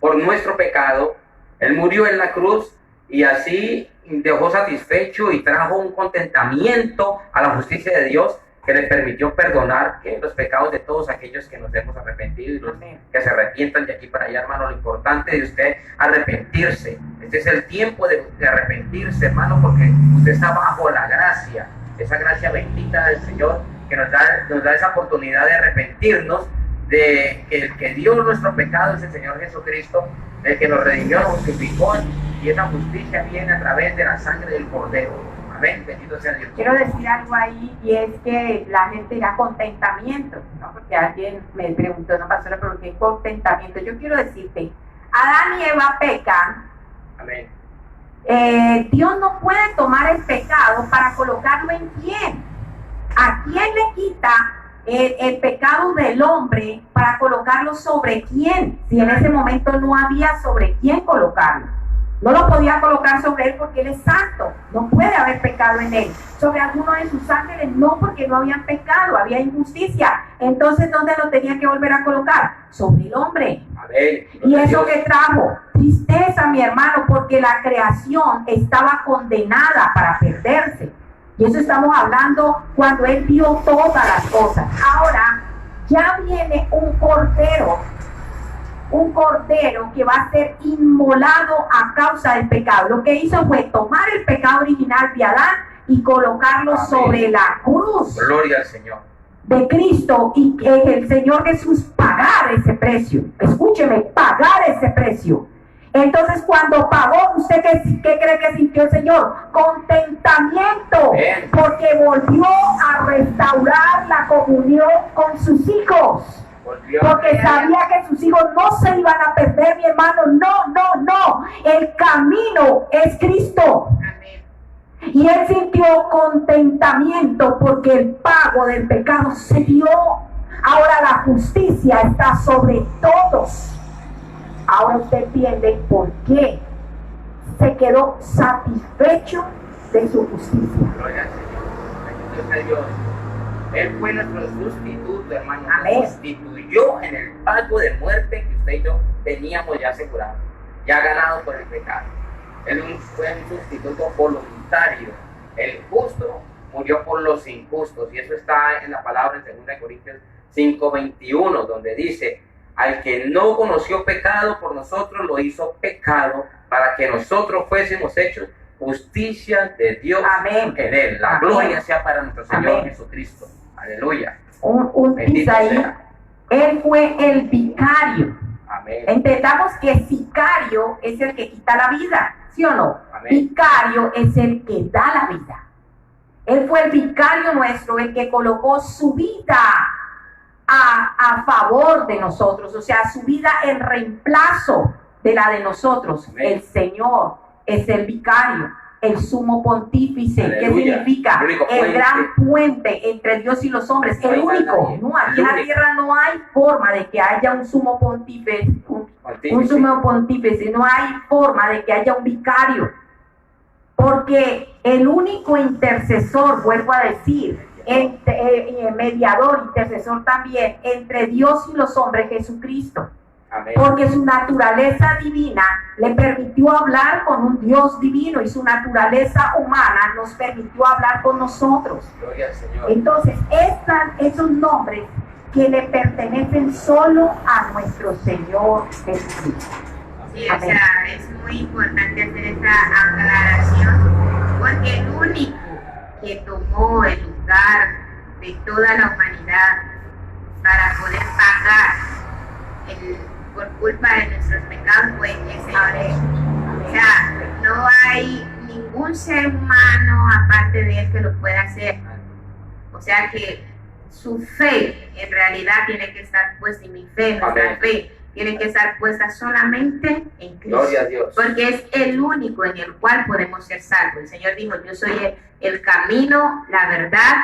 por nuestro pecado. Él murió en la cruz y así dejó satisfecho y trajo un contentamiento a la justicia de Dios, que le permitió perdonar los pecados de todos aquellos que nos hemos arrepentido y los que se arrepientan de aquí para allá, hermano. Lo importante de usted arrepentirse. Este es el tiempo de arrepentirse, hermano, porque usted está bajo la gracia, esa gracia bendita del Señor, que nos da esa oportunidad de arrepentirnos, de que el que dio nuestro pecado es el Señor Jesucristo, el que nos redimió, nos justificó, y esa justicia viene a través de la sangre del Cordero. Amén, bendito sea Dios. Quiero decir algo ahí, y es que la gente dirá contentamiento, ¿no? Porque alguien me preguntó, no, pastora, ¿pero qué contentamiento? Yo quiero decirte, Adán y Eva pecan. Amén. Dios no puede tomar el pecado para colocarlo en quién. ¿A quién le quita el pecado del hombre para colocarlo sobre quién? Si en ese momento no había sobre quién colocarlo. No lo podía colocar sobre él porque él es santo. No puede haber pecado en él. Sobre alguno de sus ángeles no, porque no habían pecado, había injusticia. Entonces, ¿dónde lo tenía que volver a colocar? Sobre el hombre. Amén. Y eso que trajo tristeza, mi hermano, porque la creación estaba condenada para perderse. Y eso estamos hablando cuando él vio todas las cosas. Ahora ya viene un cordero que va a ser inmolado a causa del pecado. Lo que hizo fue tomar el pecado original de Adán y colocarlo Amén. Sobre la cruz. Gloria al Señor. De Cristo, y que el Señor Jesús pagar ese precio. Escúcheme, pagar ese precio. Entonces, cuando pagó, ¿usted qué cree que sintió el Señor? Contentamiento. Bien. Porque volvió a restaurar la comunión con sus hijos. Porque sabía que sus hijos no se iban a perder, mi hermano. No. El camino es Cristo. Amén. Y él sintió contentamiento porque el pago del pecado se dio. Ahora la justicia está sobre todos. Ahora usted entiende por qué se quedó satisfecho de su justicia. Gloria al Señor. Bendito sea Dios. Él fue nuestro sustituto, hermano. Amén. Nos sustituyó en el pago de muerte que usted y yo teníamos ya asegurado, ya ganado por el pecado. Él fue un sustituto voluntario. El justo murió por los injustos, y eso está en la palabra en 2 Corintios 5:21, donde dice: al que no conoció pecado, por nosotros lo hizo pecado, para que nosotros fuésemos hechos justicia de Dios. Amén. En él. La Amén. Gloria sea para nuestro Señor Amén. Jesucristo. Aleluya. Dice ahí, él fue el vicario. Amén. Entendamos que sicario es el que quita la vida, ¿sí o no? Amén. Vicario es el que da la vida. Él fue el vicario nuestro, el que colocó su vida a favor de nosotros, o sea, su vida en reemplazo de la de nosotros. Amén. El Señor es el vicario, el sumo pontífice. Aleluya. ¿Qué significa? El único El puente. gran puente entre Dios y los hombres, No el hay más único. nadie. No, aquí El en la único. tierra no hay forma de que haya un sumo pontífice, un sumo pontífice, no hay forma de que haya un vicario, porque el único intercesor, vuelvo a decir, mediador, intercesor también, entre Dios y los hombres, Jesucristo. Amén. Porque su naturaleza divina le permitió hablar con un Dios divino, y su naturaleza humana nos permitió hablar con nosotros. Gloria al Señor. Entonces, esos nombres que le pertenecen solo a nuestro Señor Jesucristo. Sí, o sea, es muy importante hacer esta aclaración, porque el único que tomó el lugar de toda la humanidad para poder pagar por culpa de nuestros pecados fue el Señor. O sea, no hay ningún ser humano aparte de Él que lo pueda hacer. O sea que su fe en realidad tiene que estar puesta, y mi fe, nuestra Amén. fe, tiene que estar puesta solamente en Cristo. Gloria a Dios. Porque es el único en el cual podemos ser salvos. El Señor dijo: yo soy el camino, la verdad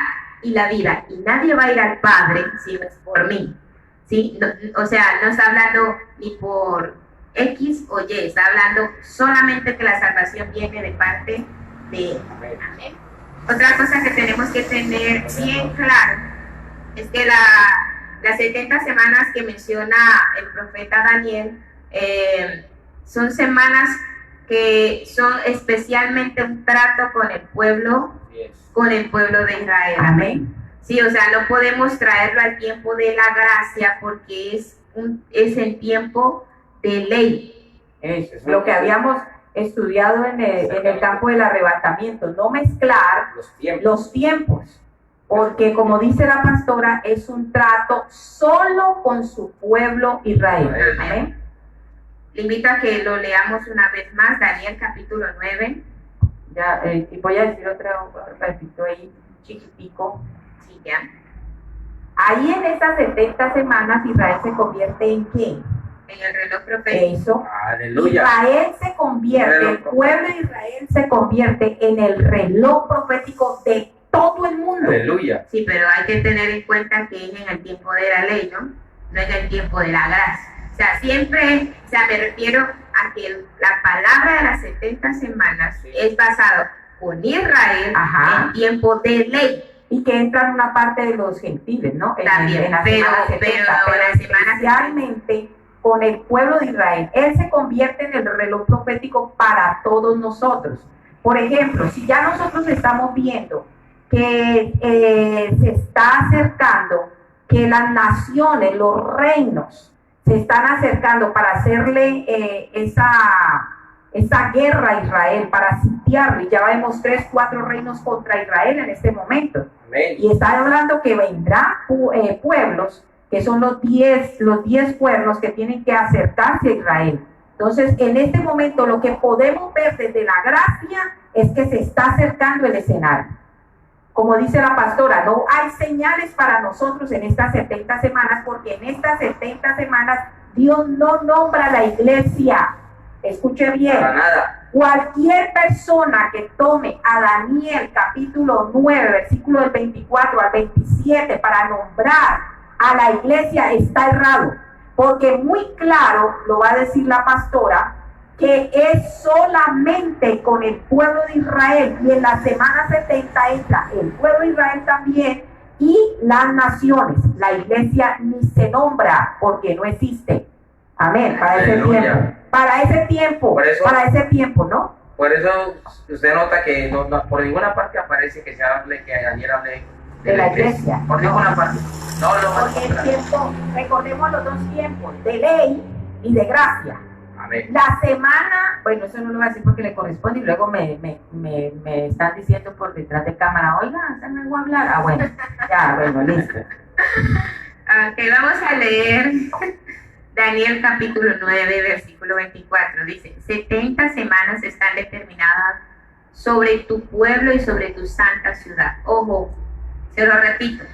y la vida, y nadie va a ir al Padre si no es por mí. ¿Sí? No, o sea, no está hablando ni por X o Y, está hablando solamente que la salvación viene de parte de Él. Amén. Amén. Otra cosa que tenemos que tener bien claro es que las 70 semanas que menciona el profeta Daniel son semanas que son especialmente un trato con el pueblo de Israel. Amén. Sí, o sea, no podemos traerlo al tiempo de la gracia porque es el tiempo de ley. Es lo que habíamos estudiado en el campo del arrebatamiento, no mezclar los tiempos, porque como dice la pastora, es un trato solo con su pueblo Israel. Amén. Le invito a que lo leamos una vez más, Daniel capítulo 9. Ya, y voy a decir otro ratito ahí, chiquitico. Sí, ya. Ahí en estas 70 semanas Israel se convierte en ¿qué? En el reloj profético. Eso. Aleluya. Israel se convierte, el pueblo de Israel se convierte en el reloj profético de todo el mundo. Aleluya. Sí, pero hay que tener en cuenta que es en el tiempo de la ley, ¿no? No en el tiempo de la gracia. O sea, siempre, o sea, me refiero a que la palabra de las 70 semanas es basado con Israel en tiempo de ley. Y que entra en una parte de los gentiles, ¿no? También, en la pero semana 70, la semana especialmente con el pueblo de Israel. Él se convierte en el reloj profético para todos nosotros. Por ejemplo, si ya nosotros estamos viendo que se está acercando, que las naciones, los reinos, se están acercando para hacerle esa guerra a Israel, para sitiarlo, y ya vemos 3, 4 reinos contra Israel en este momento. Amén. Y está hablando que vendrán pueblos, que son los 10 cuernos que tienen que acercarse a Israel. Entonces, en este momento lo que podemos ver desde la gracia es que se está acercando el escenario. Como dice la pastora, no hay señales para nosotros en estas 70 semanas, porque en estas 70 semanas Dios no nombra a la iglesia. Escuche bien. Para nada. Cualquier persona que tome a Daniel capítulo 9, versículo del 24 al 27 para nombrar a la iglesia está errado, porque muy claro lo va a decir la pastora, que es solamente con el pueblo de Israel, y en la semana 70 entra el pueblo de Israel también y las naciones. La iglesia ni se nombra porque no existe. Amén. Para ese tiempo. Para ese tiempo, ¿no? Por eso usted nota que por ninguna parte aparece que Daniel hable de la iglesia. Por ninguna parte. No, porque el tiempo, recordemos los dos tiempos, de ley y de gracia. Amén. La semana, bueno, eso no lo voy a decir porque le corresponde, y luego me están diciendo por detrás de cámara, oiga, ¿se me va a hablar? Ah, bueno, ya, bueno, listo. Ok, vamos a leer Daniel capítulo 9, versículo 24. Dice, 70 semanas están determinadas sobre tu pueblo y sobre tu santa ciudad. Ojo, se lo repito.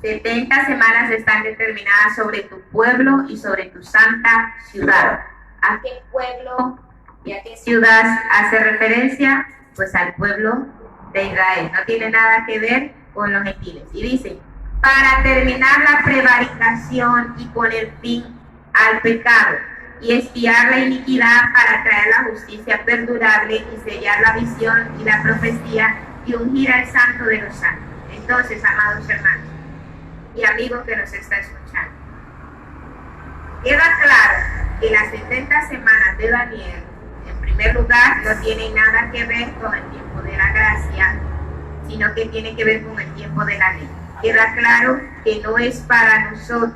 70 semanas están determinadas sobre tu pueblo y sobre tu santa ciudad. ¿A qué pueblo y a qué ciudad hace referencia? Pues al pueblo de Israel. No tiene nada que ver con los gentiles. Y dice, para terminar la prevaricación y poner fin al pecado, y expiar la iniquidad, para traer la justicia perdurable y sellar la visión y la profecía, y ungir al santo de los santos. Entonces, amados hermanos y amigos que nos está escuchando, queda claro que las 70 semanas de Daniel, en primer lugar, no tienen nada que ver con el tiempo de la gracia, sino que tiene que ver con el tiempo de la ley. Queda claro que no es para nosotros,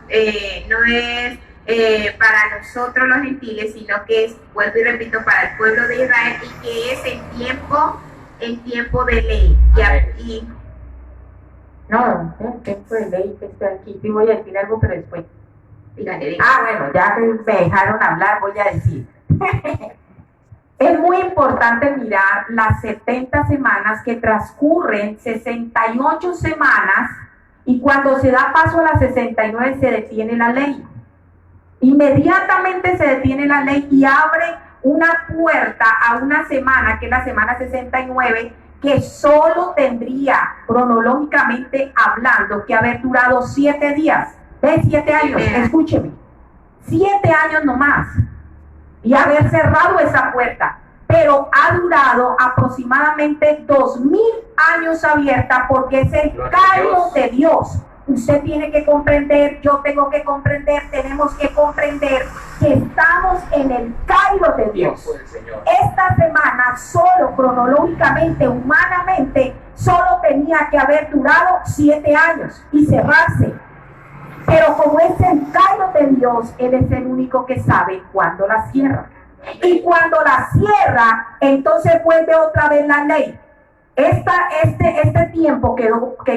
para nosotros los gentiles, sino que es, vuelvo y repito, para el pueblo de Israel, y que es en tiempo de ley. No, el tiempo de ley que está aquí. Sí, voy a decir algo, pero después. Dígale. Bueno, ya que me dejaron hablar, voy a decir. Es muy importante mirar las 70 semanas que transcurren, 68 semanas, y cuando se da paso a las 69 se detiene la ley. Inmediatamente se detiene la ley y abre una puerta a una semana, que es la semana 69, que solo tendría, cronológicamente hablando, que haber durado 7 días. ¿Ves? 7 años, escúcheme. 7 años nomás. Y haber cerrado esa puerta. pero ha durado aproximadamente 2000 años abierta porque es el Gloria a Kairos Dios. de Dios. Usted tiene que comprender, yo tengo que comprender, tenemos que comprender que estamos en el Kairos de Dios. Tiempo del Señor. Esta semana solo cronológicamente, humanamente, solo tenía que haber durado 7 años y cerrarse. Pero como es el Kairos de Dios, Él es el único que sabe cuándo la cierra. Y cuando la cierra, entonces vuelve otra vez la ley. Este tiempo que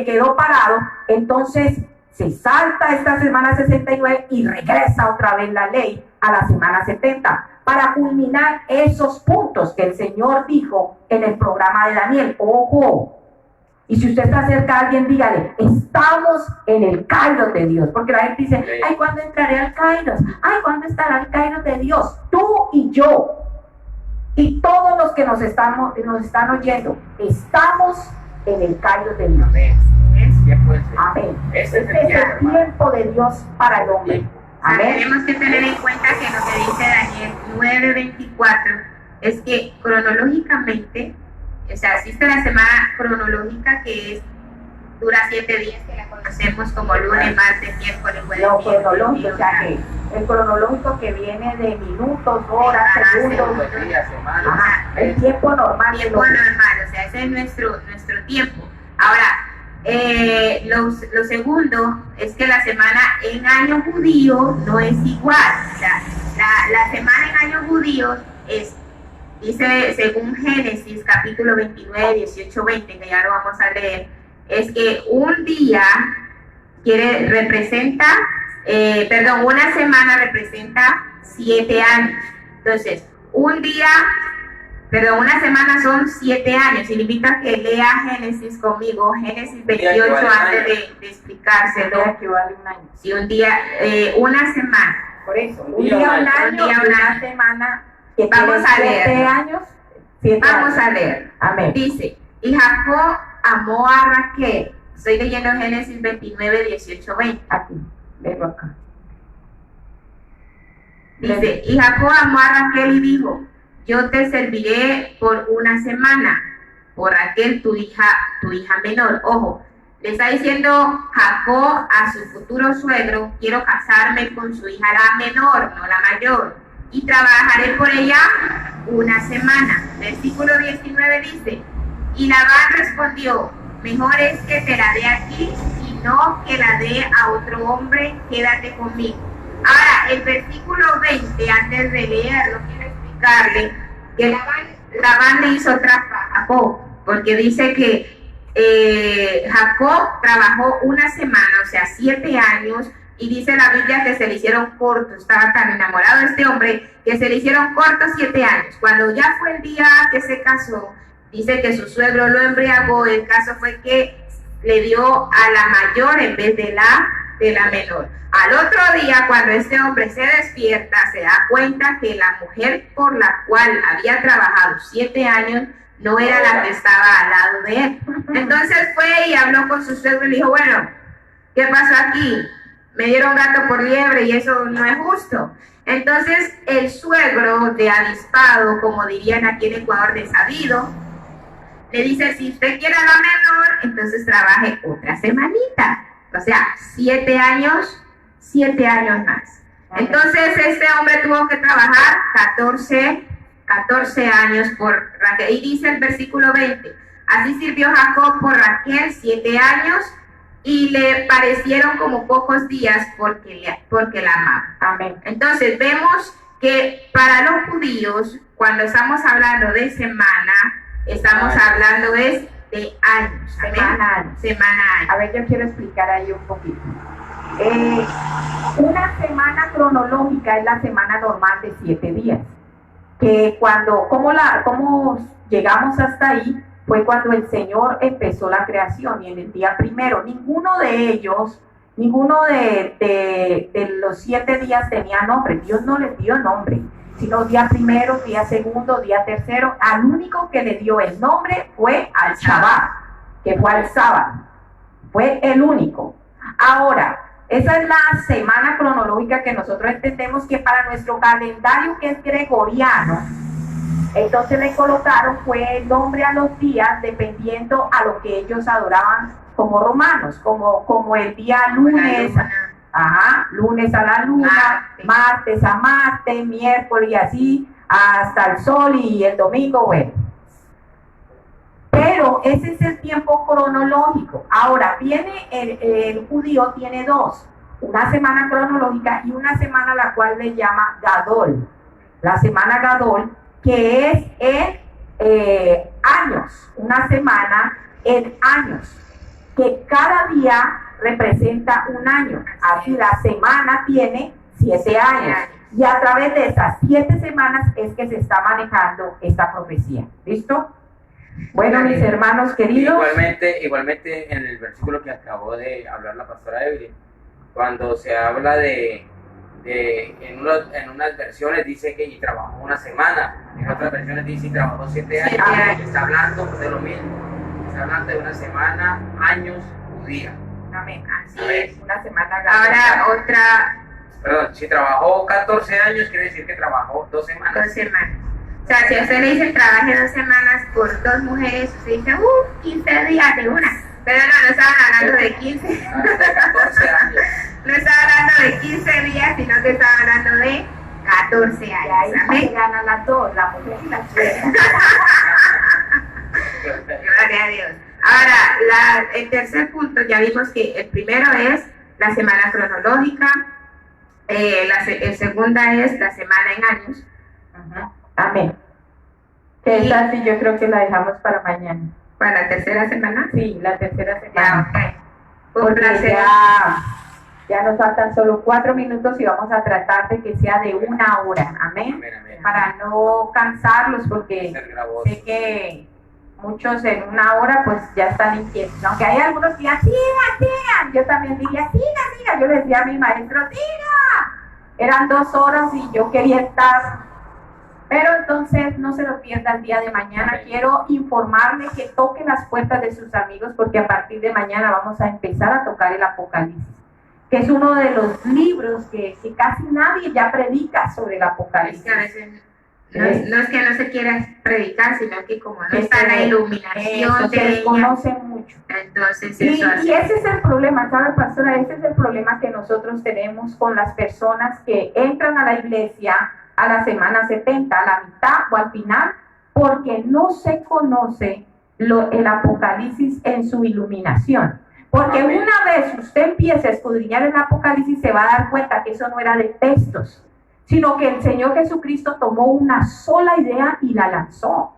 quedó parado, entonces se salta esta semana 69 y regresa otra vez la ley a la semana 70 para culminar esos puntos que el Señor dijo en el programa de Daniel. Ojo, y si usted está cerca de alguien, dígale, estamos en el Kairos de Dios, porque la gente dice, ay, ¿cuándo entraré al Kairos? Ay, ¿cuándo estará el Kairos de Dios? Tú y yo, y todos los que nos están oyendo, estamos en el Kairos de Dios. Amén. Es tiempo del Señor. Amén. Este es el Este es tiempo, el hermano. tiempo de Dios para el hombre. Amén. Tenemos que tener en cuenta que lo que dice Daniel 9:24 es que cronológicamente, o sea, existe la semana cronológica que dura 7 días, que la conocemos como lunes, martes, miércoles, jueves, Lo viernes, cronológico, o sea viernes, que el cronológico que viene de minutos, horas, Ajá, segundos, Segundos, días, semanas, ajá, el tiempo normal de tiempo los normal, o sea, ese es nuestro tiempo. Ahora, lo segundo es que la semana en año judío no es igual. O sea, la semana en año judío dice, según Génesis capítulo 29, 18, 20, que ya lo vamos a leer, es que un día una semana representa 7 años. Entonces, una semana son 7 años. Y le invito a que lea Génesis conmigo, Génesis 28, antes de explicárselo. equivale a un año. Si un día, una semana. Por eso, Un un día, día, un un año, año, un día, un una año. semana, que Vamos tiene a leer. 7 años, 7 Vamos años. a leer. Amén. Dice, y Jacob amó a Raquel. Estoy leyendo Génesis 29, 18, 20. Aquí, vengo acá. Dice, y Jacob amó a Raquel y dijo, yo te serviré por una semana, por Raquel tu hija menor. Ojo, le está diciendo Jacob a su futuro suegro, quiero casarme con su hija la menor, no la mayor, y trabajaré por ella una semana. Versículo 19 dice, y Labán respondió, mejor es que te la dé aquí y no que la dé a otro hombre, quédate conmigo. Ahora, el versículo 20, antes de leerlo, quiero explicarle que Labán le hizo trampa a Jacob, porque dice que Jacob trabajó una semana, o sea, 7 años, y dice la Biblia que se le hicieron cortos, estaba tan enamorado de este hombre que se le hicieron cortos 7 años. Cuando ya fue el día que se casó, dice que su suegro lo embriagó. El caso fue que le dio a la mayor en vez de la menor. Al otro día, cuando este hombre se despierta, se da cuenta que la mujer por la cual había trabajado 7 años no era la que estaba al lado de él. Entonces fue y habló con su suegro y le dijo, bueno, ¿qué pasó aquí? Me dieron gato por liebre y eso no es justo. Entonces el suegro de avispado, como dirían aquí en Ecuador, de sabido, le dice, si usted quiere a la menor, entonces trabaje otra semanita. O sea, 7 años más. Entonces este hombre tuvo que trabajar 14 años por Raquel. Y dice el versículo 20, así sirvió Jacob por Raquel 7 años y le parecieron como pocos días porque la amaba. Amén. Entonces vemos que para los judíos, cuando estamos hablando de semana, estamos hablando es de años. Amén. Semana, año. A ver, yo quiero explicar ahí un poquito. Una semana cronológica es la semana normal de 7 días. Que cómo llegamos hasta ahí fue cuando el Señor empezó la creación, y en el día primero, ninguno de los 7 días tenía nombre. Dios no les dio nombre, sino día primero, día segundo, día tercero. Al único que le dio el nombre fue al Shabbat, que fue al sábado. Fue el único. Ahora, esa es la semana cronológica que nosotros entendemos que para nuestro calendario, que es gregoriano, Entonces le colocaron fue el nombre a los días dependiendo a lo que ellos adoraban como romanos, como el día lunes, lunes a la luna, martes a Marte, miércoles y así hasta el sol y el domingo, bueno. Pero ese es el tiempo cronológico. Ahora viene el judío tiene dos, una semana cronológica y una semana la cual le llama Gadol. La semana Gadol, que es en años, una semana en años, que cada día representa un año. Así la semana tiene 7 años. Y a través de esas 7 semanas es que se está manejando esta profecía. ¿Listo? Bueno, mis hermanos queridos. Igualmente en el versículo que acabó de hablar la pastora Evelyn, cuando se habla en unas versiones dice que y trabajó una semana, en otras versiones dice y trabajó 7 años. Está hablando de lo mismo. Está hablando de una semana, años, día. Amén. Así es, una semana. Ahora otra. Perdón, si trabajó 14 años, quiere decir que trabajó 2 semanas. 2 semanas. O sea, si a usted le dice trabaje 2 semanas por 2 mujeres, usted dice, 15 días de una. Pero no estaban hablando de 15. De 14 años. No estaba hablando de 15 días, sino que estaba hablando de 14 años. Y ahí se ganan las dos, la mujer y la chica. Gloria a Dios. Ahora, el tercer punto, ya vimos que el primero es la semana cronológica, el segunda es la semana en años. Amén. Que esa sí yo creo que la dejamos para mañana. ¿Para la tercera semana? Sí, la tercera semana. Ya, ok. Porque ya nos faltan solo 4 minutos y vamos a tratar de que sea de 1 hora. Amén. Para no cansarlos, porque sé que muchos en 1 hora pues ya están inquietos. Aunque hay algunos que digan, sigan. Yo también diría, siga. Yo le decía a mi maestro, siga. Eran 2 horas y yo quería estar. Pero entonces no se lo pierda el día de mañana. Quiero informarle que toque las puertas de sus amigos, porque a partir de mañana vamos a empezar a tocar el Apocalipsis, que es uno de los libros que casi nadie ya predica sobre el Apocalipsis. Es que a veces no es que no se quiera predicar, sino que como no está la iluminación se desconoce mucho. Entonces y ese es el problema, ¿sabe, pastora? Ese es el problema que nosotros tenemos con las personas que entran a la iglesia a la semana 70, a la mitad o al final, porque no se conoce el Apocalipsis en su iluminación. Porque una vez usted empiece a escudriñar el Apocalipsis, se va a dar cuenta que eso no era de textos, sino que el Señor Jesucristo tomó una sola idea y la lanzó.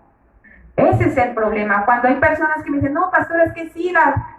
Ese es el problema. Cuando hay personas que me dicen, no, pastor, es que sí,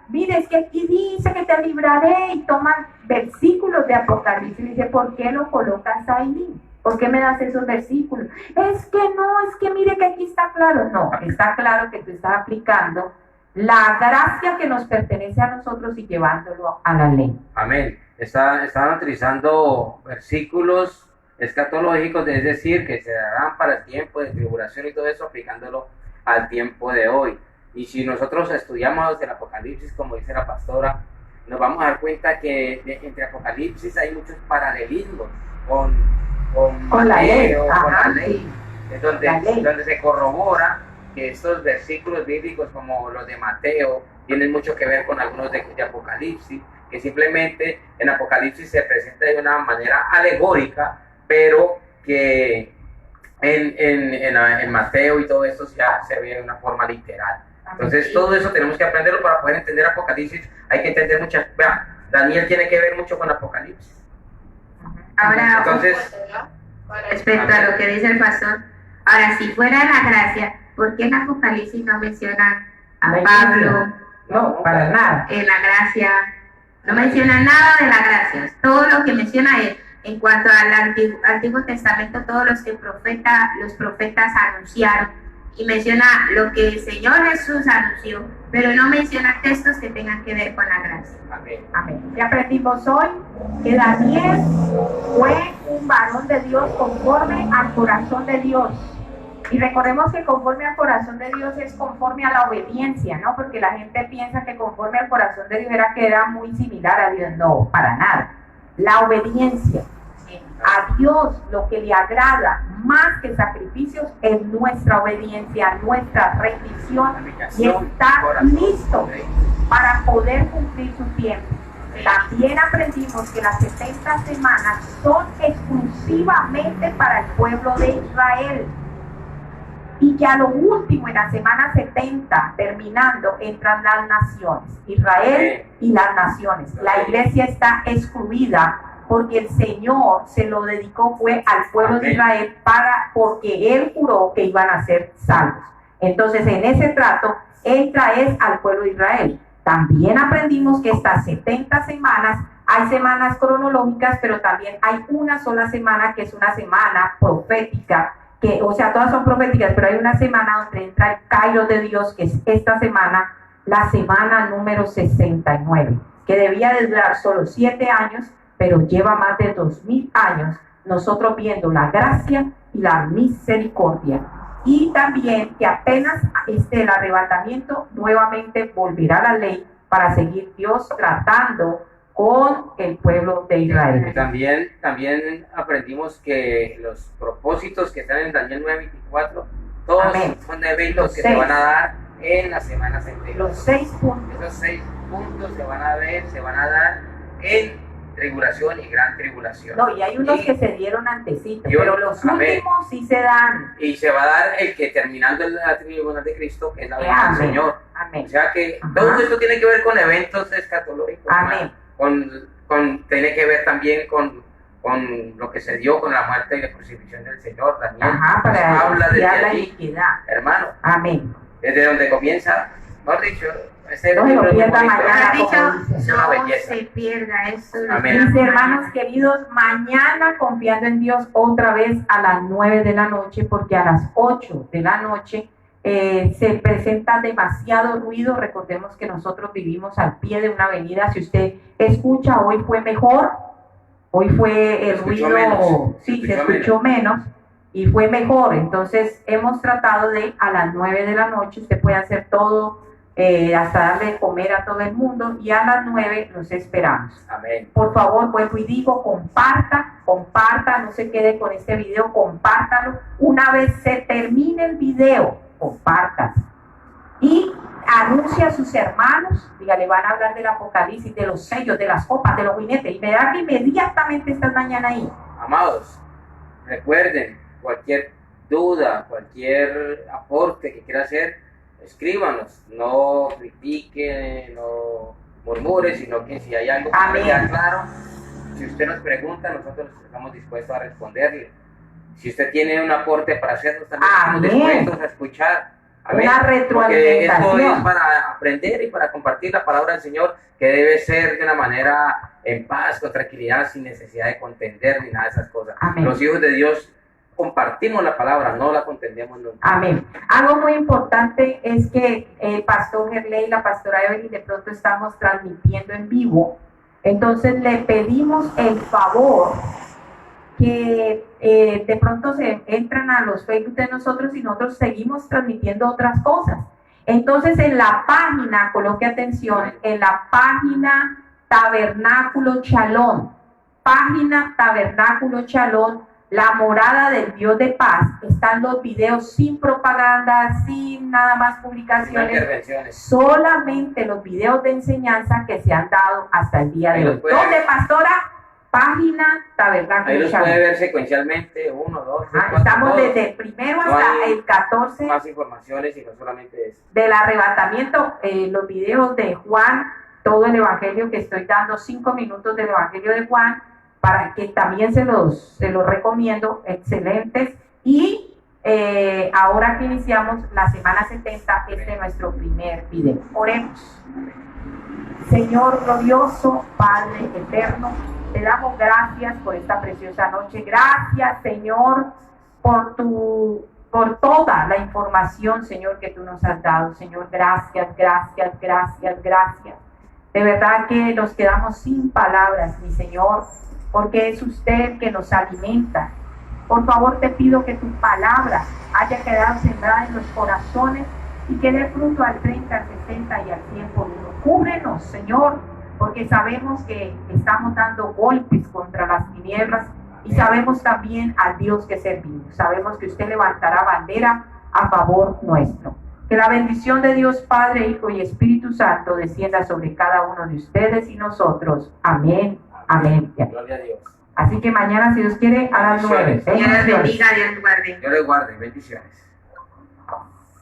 mire, es que aquí dice que te libraré, y toman versículos de Apocalipsis y dice, ¿por qué lo colocas ahí? ¿Por qué me das esos versículos? Es que mire que aquí está claro. No, está claro que tú estás aplicando la gracia que nos pertenece a nosotros y llevándolo a la ley. Amén. Estaban utilizando versículos escatológicos, es decir, que se darán para el tiempo de tribulación y todo eso, aplicándolo al tiempo de hoy. Y si nosotros estudiamos el Apocalipsis, como dice la pastora, nos vamos a dar cuenta que entre Apocalipsis hay muchos paralelismos con la ley, donde se corrobora que estos versículos bíblicos como los de Mateo tienen mucho que ver con algunos de Apocalipsis, que simplemente en Apocalipsis se presenta de una manera alegórica, pero que en Mateo y todo esto ya se ve de una forma literal. Entonces todo eso tenemos que aprenderlo para poder entender Apocalipsis. Hay que entender muchas. Vean, Daniel tiene que ver mucho con Apocalipsis. Ahora, entonces, respecto a lo que dice el pastor, ahora si fuera la gracia, ¿por qué en Apocalipsis no mencionan a Pablo? No, para nada. En la gracia, no menciona nada de la gracia. Todo lo que menciona es, en cuanto al Antiguo Testamento, todos los profetas anunciaron, y menciona lo que el Señor Jesús anunció, pero no menciona textos que tengan que ver con la gracia. Amén. Amén. Ya aprendimos hoy que Daniel fue un varón de Dios conforme al corazón de Dios. Y recordemos que conforme al corazón de Dios es conforme a la obediencia, ¿no? Porque la gente piensa que conforme al corazón de Dios era muy similar a Dios. No, para nada. La obediencia. A Dios lo que le agrada más que sacrificios es nuestra obediencia, nuestra rendición y estar listo para poder cumplir su tiempo. También aprendimos que las 70 semanas son exclusivamente para el pueblo de Israel y que a lo último, en la semana 70, terminando, entran las naciones, Israel y las naciones. La iglesia está excluida porque el Señor se lo dedicó fue al pueblo de Israel porque Él juró que iban a ser salvos. Entonces, en ese trato, entra es al pueblo de Israel. También aprendimos que estas 70 semanas, hay semanas cronológicas, pero también hay una sola semana que es una semana profética, o sea, todas son proféticas, pero hay una semana donde entra el Kairos de Dios, que es esta semana, la semana número 69, que debía de durar solo 7 años, pero lleva más de 2000 años, nosotros viendo la gracia y la misericordia. Y también que apenas esté el arrebatamiento, nuevamente volverá la ley para seguir Dios tratando con el pueblo de Israel. Y también aprendimos que los propósitos que están en Daniel 9:24, todos son eventos que se van a dar en la semana central. Los 6 puntos. Esos 6 puntos se van a dar en tribulación y gran tribulación. No, y hay unos que se dieron antecitos, pero los últimos sí se dan. Y se va a dar el que terminando la tribulación de Cristo, que es la venida del Señor. Amén. O sea que todo esto tiene que ver con eventos escatológicos. Amén. Tiene que ver también con lo que se dio con la muerte y la crucifixión del Señor. Daniel para habla de la allí, iniquidad. hermano. Amén. Desde donde comienza, mejor dicho, no se lo pierda mañana. No se pierda eso. Mis hermanos queridos, mañana confiando en Dios otra vez a las 9 de la noche, porque a las 8 de la noche se presenta demasiado ruido. Recordemos que nosotros vivimos al pie de una avenida. Si usted escucha, hoy fue mejor. Hoy fue el ruido, sí, se escuchó menos y fue mejor. Entonces hemos tratado de a las 9 de la noche, usted puede hacer todo, hasta darle de comer a todo el mundo, y a las 9 los esperamos. Amén. Por favor, vuelvo y digo, comparta, no se quede con este video, compártalo. Una vez se termine el video, compartas y anuncia a sus hermanos, dígale, van a hablar del Apocalipsis, de los sellos, de las copas, de los jinetes, y me da que inmediatamente estás mañana ahí. Amados, recuerden, cualquier duda, cualquier aporte que quiera hacer, escríbanos, no critiquen, no murmuren, sino que si hay algo que no queda claro, si usted nos pregunta, nosotros estamos dispuestos a responderle. Si usted tiene un aporte para hacernos, también estamos dispuestos a escuchar. Amén. Una retroalimentación. Porque esto es para aprender y para compartir la palabra del Señor, que debe ser de una manera en paz, con tranquilidad, sin necesidad de contender ni nada de esas cosas. Amén. Los hijos de Dios compartimos la palabra, no la contendemos nunca. Amén. Algo muy importante es que el pastor Gerley y la pastora Evelyn de pronto estamos transmitiendo en vivo. Entonces le pedimos el favor que de pronto se entran a los Facebook de nosotros y nosotros seguimos transmitiendo otras cosas. Entonces en la página, coloque atención, en la página Tabernáculo Shalom, la morada del Dios de paz, están los videos sin propaganda, sin nada más publicaciones, solamente los videos de enseñanza que se han dado hasta el día de hoy. ¿Dónde, pastora? Página Tabernáculo Ahí los Shalom. puede ver secuencialmente, 1, 2, 3, 4, estamos todos. desde el primero hasta el 14. Más informaciones y no solamente eso. Del arrebatamiento, los videos de Juan, todo el evangelio que estoy dando, 5 minutos del evangelio de Juan, para que también se los recomiendo, excelentes. Y ahora que iniciamos la semana 70, este es nuestro primer video. Oremos. Señor glorioso, Padre eterno, te damos gracias por esta preciosa noche. Gracias, Señor, por toda la información, Señor, que tú nos has dado. Señor, gracias. De verdad que nos quedamos sin palabras, mi Señor, porque es usted el que nos alimenta. Por favor, te pido que tu palabra haya quedado sembrada en los corazones y que dé fruto al 30, al 60 y al 100 por uno. Cúbrenos, Señor, porque sabemos que estamos dando golpes contra las tinieblas Y sabemos también al Dios que servimos. Sabemos que usted levantará bandera a favor nuestro. Que la bendición de Dios Padre, Hijo y Espíritu Santo descienda sobre cada uno de ustedes y nosotros. Amén, amén. Gloria a Dios. Así que mañana, si Dios quiere, a las 9. Dios les bendiga, Dios les guarde. Dios les guarde. Bendiciones.